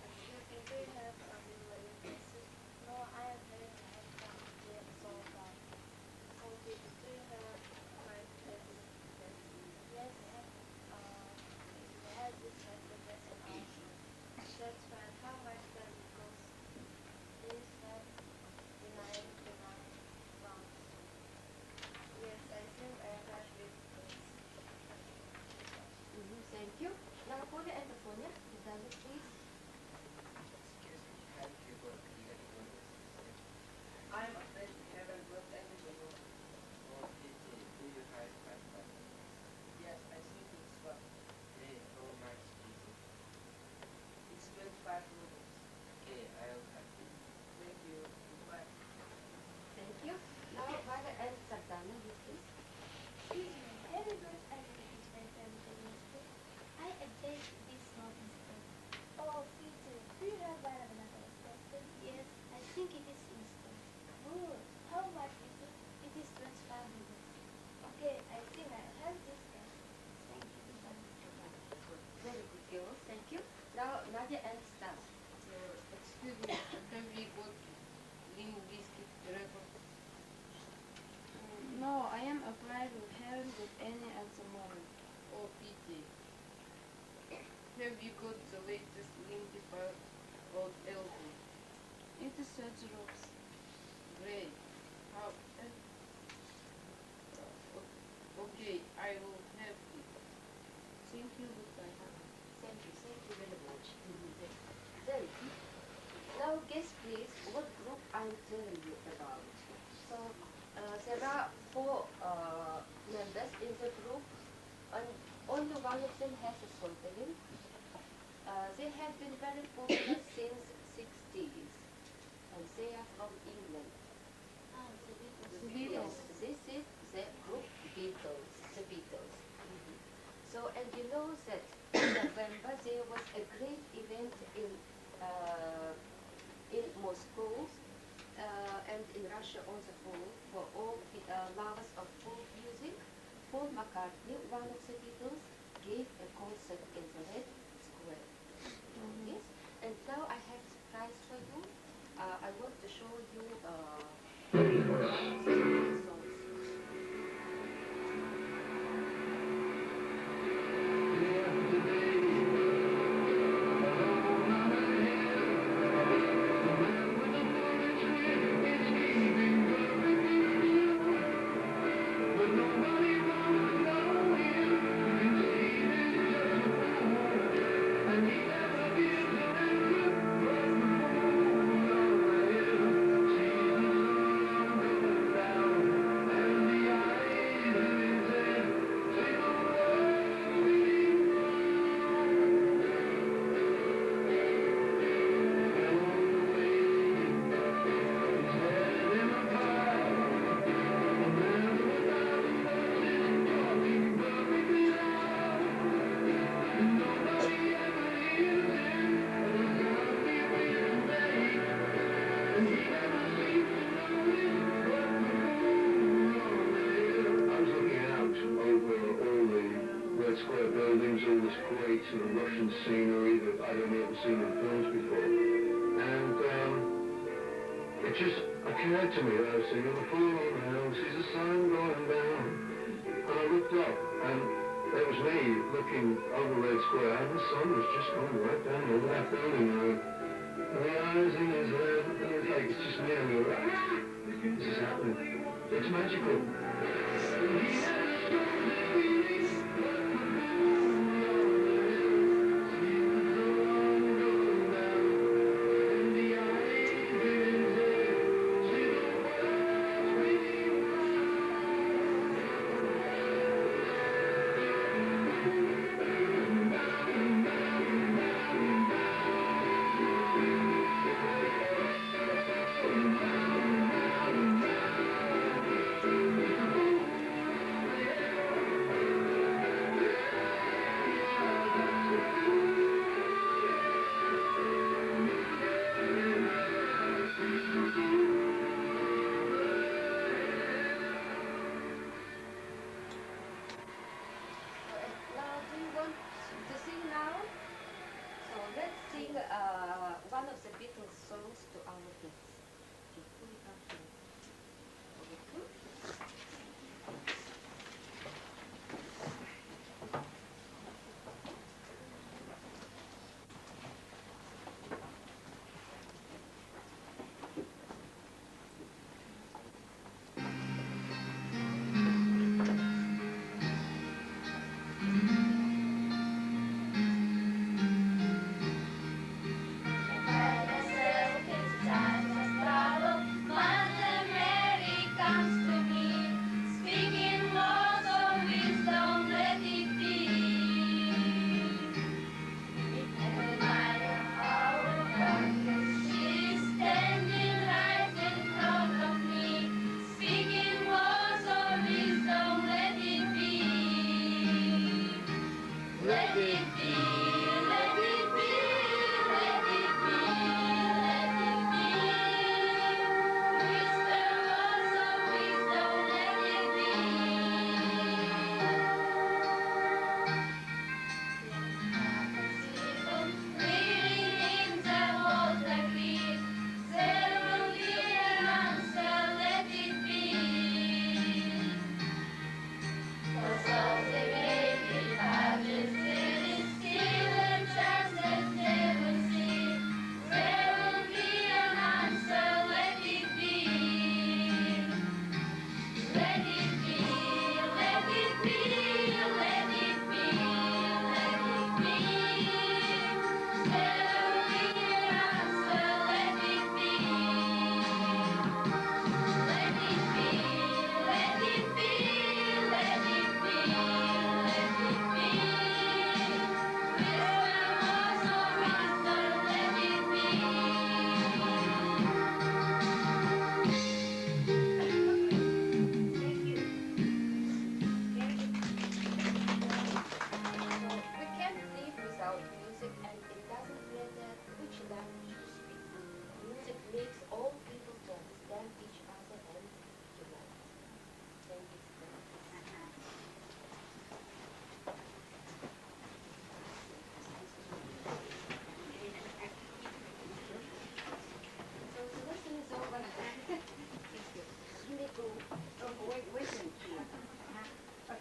Excuse me, do you have vanilla pieces? No, I am very nice from the soda. Okay, do you have white pieces? Yes, we have this messages in our shop. That's fine. How much does it cost? This have 99 pounds. Yes, I think I have it. Thank you. Now, Claudia and Sonia, the dialogue, please. Have you got electronic system? I'm afraid we haven't got any balloon. Or do you have 5 buttons? Yes, I think it's what? Hey, how much is it? It's 25 rubles. Okay, I'll have it. Thank you. Goodbye. Thank you. Now, Vada and Sardana, you please. Excuse me, have you got any newspaper with a newspaper? I update this not instant. Oh, Peter, do you have banana newspaper? Yes, I think it is instant. Good. How much is it? It is 25 rubles. Okay, I think I'll have this then. Thank you. Very good girls, thank you. Now, Nadia and Stas. Excuse me, have we got linguistic record? No, I am afraid we haven't got any at the moment. Oh, pity. Have you got the latest Lindy File of LP? It is 30 rupees. Great. you, Mutaya. Thank you very much. Then, now guess please what group I'm telling you about. So, there are 4 members in the group, and only one of them has a pseudonym. They have been very popular since 60s, and they are from England. The Yes, Beatles. this is the group Beatles, the Beatles. So, and you know that in November there was a great event in Moscow and in Russia on the whole for all lovers of folk music. Paul McCartney, one of the Beatles, gave a concert in the Red Square. Yes, and now I have a surprise for you. I want to show you one of the songs. Sort of Russian scenery that I'd only ever seen in films before. And it just occurred to me that I was singing the full on the hill, sees the sun going down. And I looked up and it was me looking over Red Square and the sun was just going right down over that building road. And the eyes in his head, and it's like, it's just me and I go, this is happening. It's magical.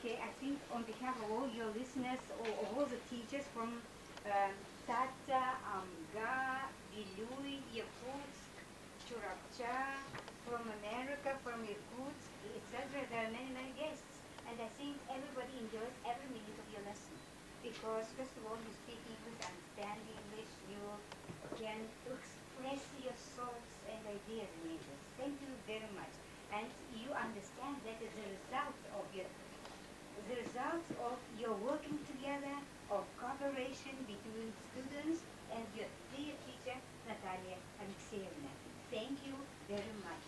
Okay, I think on behalf of all your listeners or all the teachers from Tata, Amga, Iluy, Yakutsk, Churapcha, from America, from Yakutsk, etc. There are many, many guests. And I think everybody enjoys every minute of your lesson. Because first of all, you speak English, understand English, you can express your thoughts and ideas in English. Thank you very much. And you understand that is the result of your working together, of cooperation between students and your dear teacher, Natalia Alexeyevna. Thank you very much.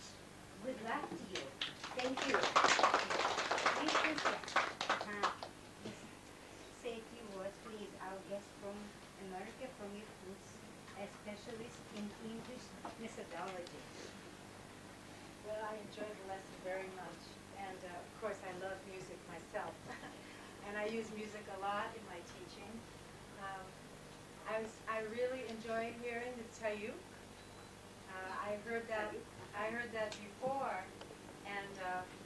Good luck to you. Thank you. Please say a few words, please. Our guest from America, from Yakutsk, a specialist in English methodology. Well, I enjoyed the lesson very much, and of course I love music myself, and I use music a lot in my teaching. I really enjoyed hearing the Tayuk. I heard that before, and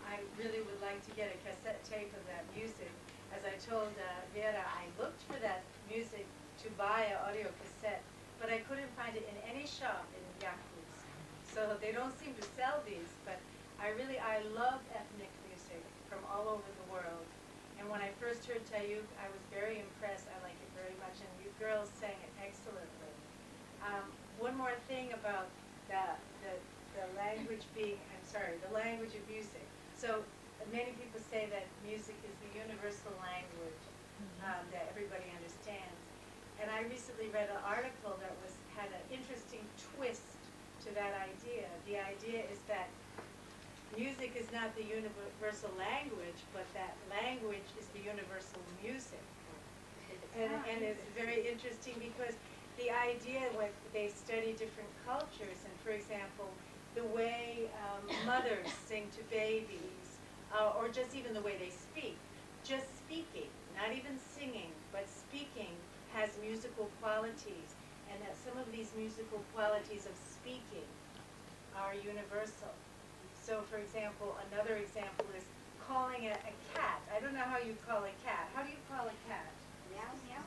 I really would like to get a cassette tape of that music. As I told Vera, I looked for that music to buy an audio cassette, but I couldn't find it in any shop in Yakutsk. So they don't seem to sell these, but I love ethnic music from all over the world. And when I first heard Tayuk, I was very impressed. I like it very much, and you girls sang it excellently. One more thing about the language the language of music. So many people say that music is the universal language that everybody understands. And I recently read an article that had an interesting twist to that idea. The idea is that music is not the universal language, but that language is the universal music. And it's very interesting because the idea when they study different cultures, and for example, the way mothers sing to babies, or just even the way they speak, just speaking, not even singing, but speaking has musical qualities, and that some of these musical qualities of speaking are universal. So, for example, another example is calling a cat. I don't know how you call a cat. How do you call a cat? Meow, meow.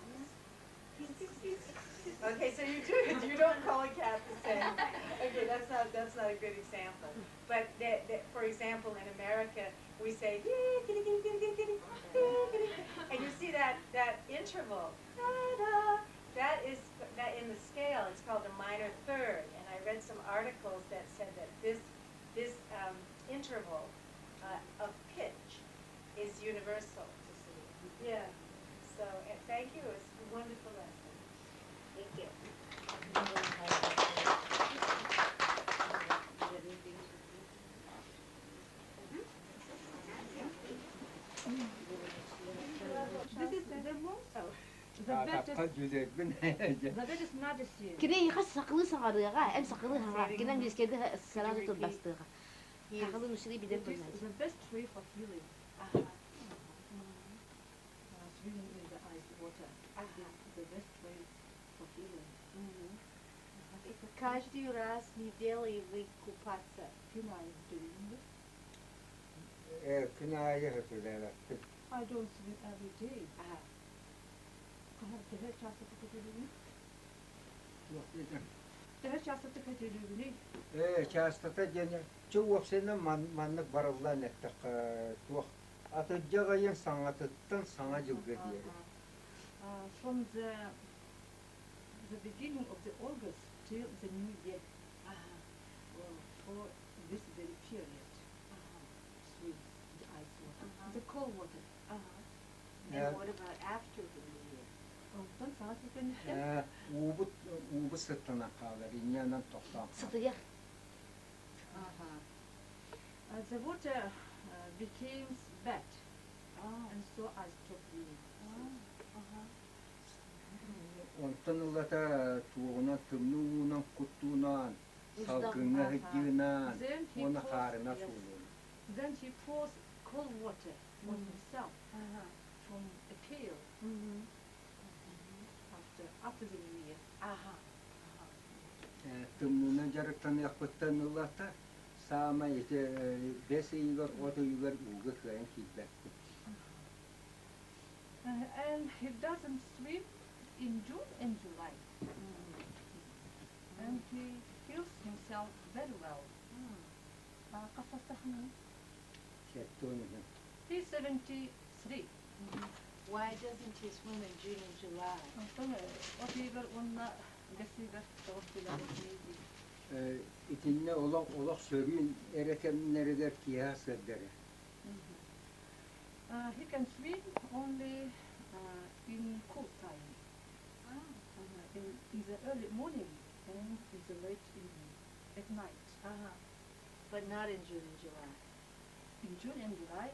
Okay, so you don't call a cat the same. Okay, that's not a good example. But for example, in America, we say and you see that interval. That in the scale, it's called a minor third. And I read some articles that said that this interval of pitch is universal. Yeah. So thank you. It's a wonderful lesson. Thank you. This is the most. The bed is not assumed. كده يخص سقلي صغيرة أم سقلي هراء كده مش كده السلامة البسترة هاخذ المشري بدل بالناس. The best way for healing. Swimming in the ice water is the best way for healing. Каждый раз в неделю вы купаться. I don't swim every day. Частота дене чуып сені манны барылла неттік туық. Аты жағайын саңатыттан саңа жылғы дейі. From the beginning of the August till the New Year, for this very period, swim the ice water, the cold water. And what about after the New Year? Ubu sıttına kalır, inyandan toktan. Sıtıya. The water became bad, and so I stopped swimming. Ondan ulata tuğuna, tımnuğuna, kuttuğuna, salgına, hıcığına, ona harına suğuna. Then he pours cold water on himself from a pail after the New Year. Tımnuğuna jarıktan yakıttan ulata, sağma işte besi yugar, otu yugar, uğu kıyın kiblet. he doesn't swim in June and July. And he heals himself very well. He's 73. Why doesn't he swim in June and July? İtinne olak sörün erekemleri der kiya serdere. He can swim only in cool time. In the early morning and in the late evening, at night. But not in June and July. In June and July,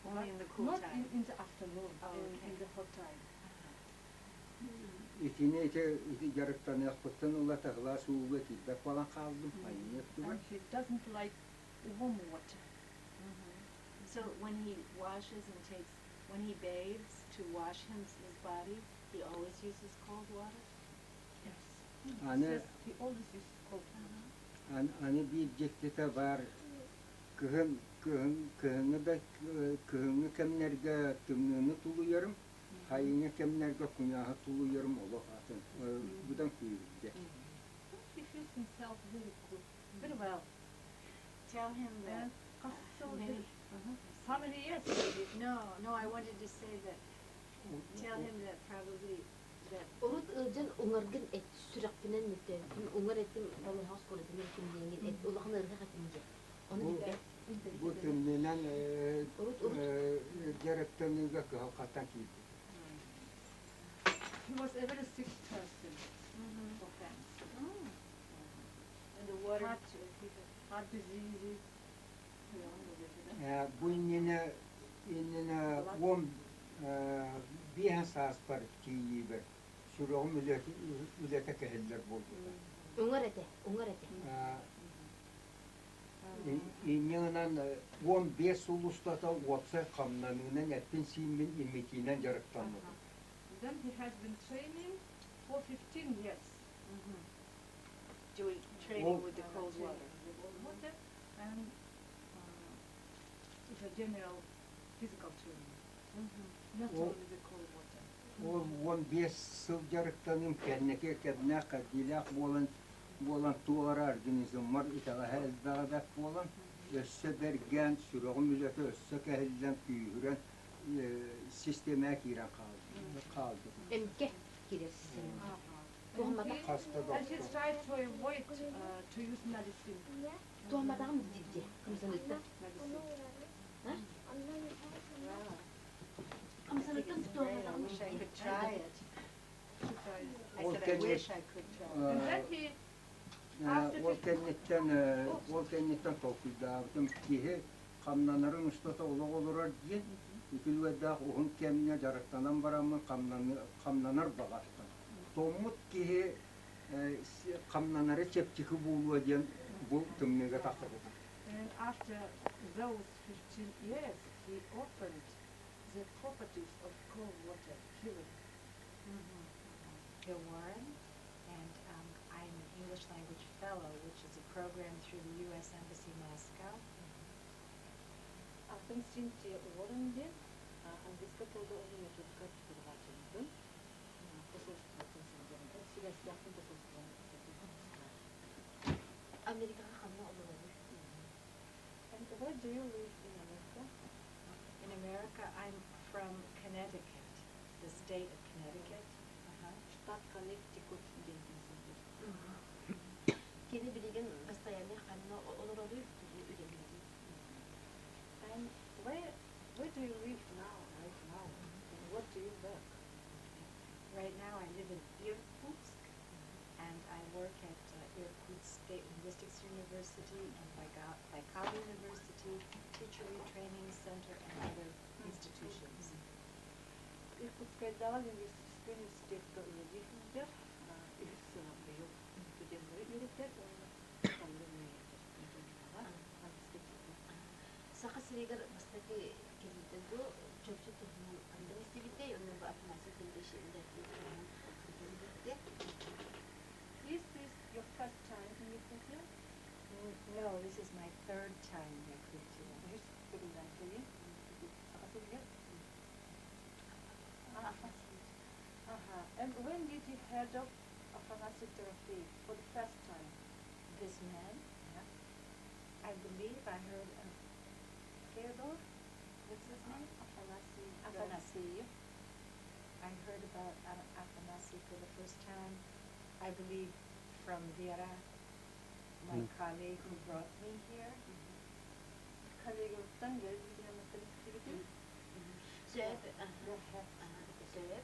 Only in the cool not time. in the afternoon, Okay. in the hot time. İtine iti yarıktan yakpıktan ola tağla suğula kilbek falan kaldım. Hayın yaptılar. And he doesn't like warm water. So when he washes and when he bathes to wash his body, he always uses cold water? Yes. Anne, He always uses cold water. anne bir cektete var. Kıhını kemlerge tümlüğünü tuluyarım. Hayını kemlerge kunyağı tuluyarım ola atın. Budan kuyurdu. He feels himself very good, very well. Tell him that. How many years? No, I wanted to say that. Tell him that probably that. Urut ırcan ungargın et sürekpinen nütte. Ungar ettim balı has koledim ettim diyengin et. Ulağın ırgı katınca. Onu bilbe. Bu tümlüğünden gerektenliğe katan kildi. He was a very sick person. For cancer. And the water. Heart diseases. Bu innine bir hassas par kiyi ver. Şuruğum ülete kehiller buldu. Ungar ete. İnyanan 15 ulustata wapsa kamnanınan ettin simin imitinen yarıktanmadı. Then he has been training for 15 years. Training with the cold water. Water and the general physical training. Not only the cold water. 15 yıl yarıktanım kendine kedine kadilak bolan tuğara organizm var itağa hezdağdak bolan össe bergen şuruğum ülete össe kehilden tüyüren sisteme kiren kaldı. Emke girer sistemi. And he's tried to avoid to use medicine. Tuhmadan mı ciddi? Kımsanıkta. Kımsanıkta mı tuhmadan mı? I wish I could try it. I said I wish I could try it. And then he Volkenitten tokuydadım ki kamlanların ustata olak olur diye ütülveddak ohun kemine jarıktanan baramın kamlanar bağıştan. Tomut ki kamlanarı çepçiki buluyor diye bu tümnege takıldı. And after those 15 years, he opened the properties of cold water healing. Bill Warren, and I'm an English language fellow, which is a program through the U.S. Embassy Moscow. Ben Cynthia Warren'di. Английска тілді оның методика тұтылғатындың. Посольствосын сендерінде, Сириясияқтың посольствосын Amerika'ya kanına olmalı. And where do you live in America? In America, I'm from Connecticut, the state of Connecticut. Штат Connecticut deyilmişsindir. Kedi bilgin gazeteyende kanına olur oluyor. And where do you live now, right now? And what do you work? Right now, I live in Irkutsk, and I work at Irkutsk State Linguistics University and Baikal University, Teacher Retraining Center, and other institutions. Irkutsk'ta üniversitede öğrenciler, üst sınıfta yok. Studentleri üretler, Saka sirigar basta ki kita tu cucu tu anda mesti kita yang membuat afirmasi condition dan kita. Is this your first time in Ethiopia? No, this is my third time in Ethiopia. Hiç kırıldan köyü. Saka sirigar? And when did you heard of Afanasy Dorofeev for the first time? This man, I believe I heard of Theodore, what's his name? Afanasy. I heard about Afanasy for the first time, I believe from Vera, my colleague who brought me here. Kalliguluktan geldiğinde mesela gibi. سؤال سؤال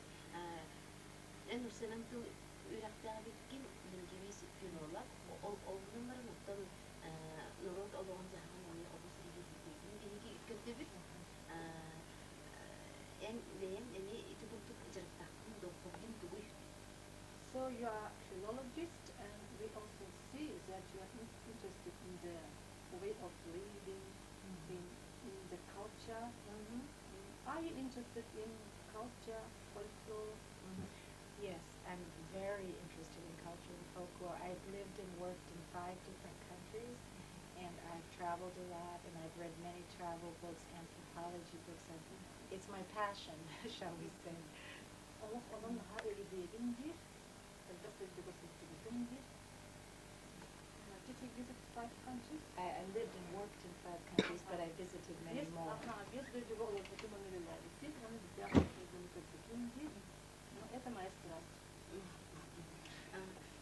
لأنه سلامته يرحتها بكين من جميع سكين والله أو نمر نقطة نروت الله عن زهران ولا أبو سيدي سكين هيك كتبت إن لين إني تقول تجربتها من دوّم تقول. So you are a philologist, and we also see that you are interested in the way of living, in the culture. Are you interested in culture, folklore? Yes, I'm very interested in culture and folklore. I've lived and worked in 5 different countries, and I've traveled a lot, and I've read many travel books, anthropology books, and it's my passion, shall we say. Allah onun her diyelimdir. Elbette de bahsettiğimdir. Did you visit 5 countries? I lived and worked in 5 countries, but I visited many Yes, more. yes, de juga oleh itu menilai itu, onu tidak mungkin ketinggi. Это моя страсть.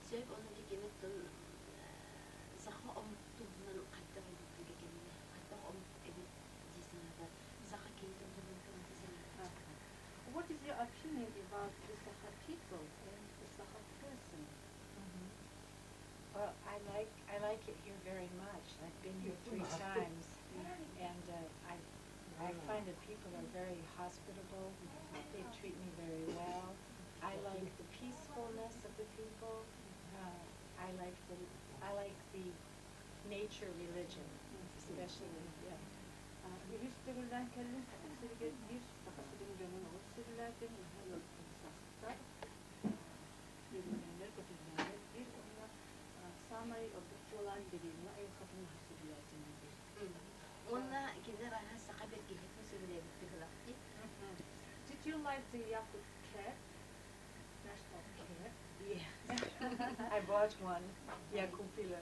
سؤال أنا اللي كنت صخا أم تبنا القدر اللي كنا قدر أم أبي جسنا صخا كنت تبنا كنا تسمع. What is your opinion about the Sakha people and the Sakha person? Well, I like it here very much. I've been here 3 times, and I find that people are very hospitable. They treat me very well. I like the peacefulness of the people. I like the nature religion, especially. Virüslerden kendin sirge bir daha sürüncenin o sürülerden yol saklar. Birbirine götürülenler bir onunla sanayı öbürtü olan birine ay kapını sürülerden bir. وأنا كده راح هسه قبل جهة مسؤولية بتغلقتي. Did you like the Yakut cat? National cat? Yes. I bought one. Yakupila.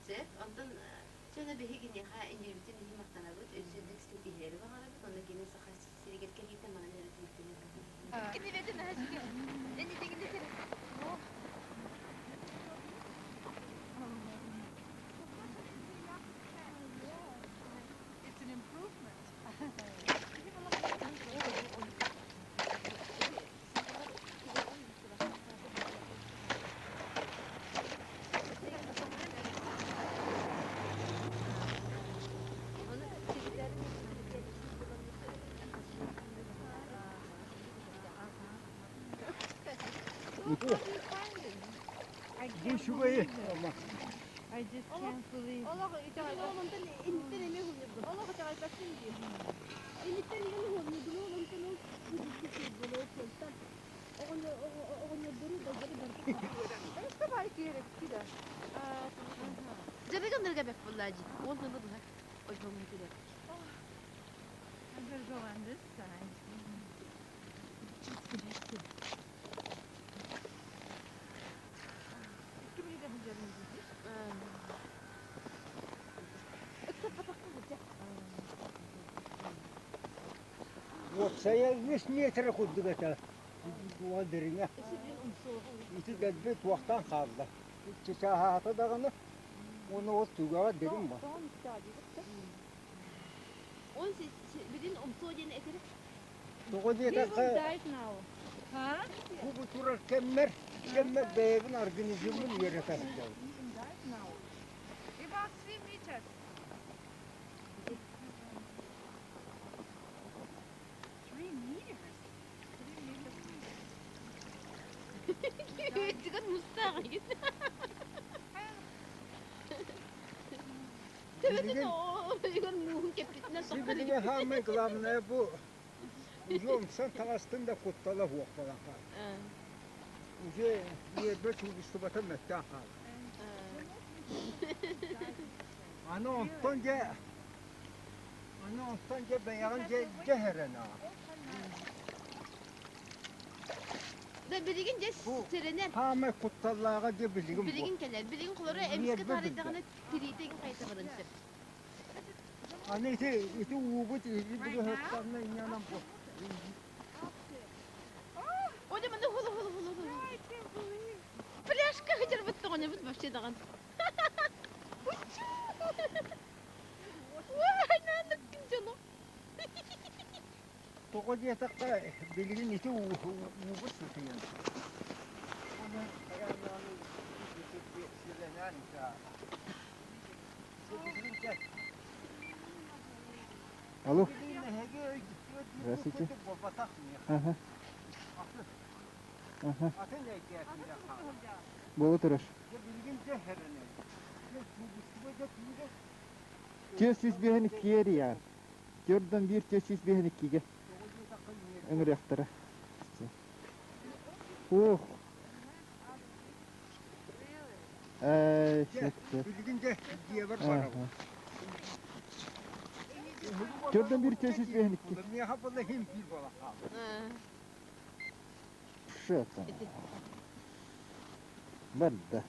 زين أنتن شنو بهيك إني خا إني بتني هي مقتنعت أجدك ستي هيرو أنا بقول كني سخا سيرجع كهيتا ما أنا نرتب كني بدنا هاشي إني تيجي نسير. It's an improvement. Bu şurayı ama. I just can't believe. جابي كم نرجع بفلاجي والله نضحك وجهه من كده. I'm gonna go on this side. Saya wis metre kuddugata. Wadırına. İti dedbet vaktan kaldı. Çiçahatı dağını. Onu o tugağa derim var. بدين أمصوجين إكره. Doğru He diye died now. Huh? bu turar kemmer beyevin organizasının yere taşıyor. He died now. About 3 meters. 3 meters. 3 meters. تقول مستعجل. Sibirine hemen kılamına bu. Ucum sen talastin da kuttala huak falan kal. Ucu yerde çubüstü batı mektan kal. Ana ondan beyan ceherena. Da bilgin de serener. Hama kuttallağa de bilgin bu. Bilgin keler. Bilgin kulları Niye emske bu tarihten tiriten kayta barınsı. Hani iti uğut bir höktanla inanan bu. O da bana hulu. Flaşka hıcar bitti ona bit başladıgan. Vay nanik canım. Toku diye takta bilgin iti uğut tutuyor. Onun ayağlarını sirenen ya. Alo. Здравствуйте. Ага. Ага. Боло тураш. Тесіз бехін кері яр. Көрден бір тесіз бехін киге. Ömür yaktara. Bilgin de diye var bana. Gördüm bir çeşit behnik ki. Niye hapında hem bir bala kaldı. Şöyle. Bada.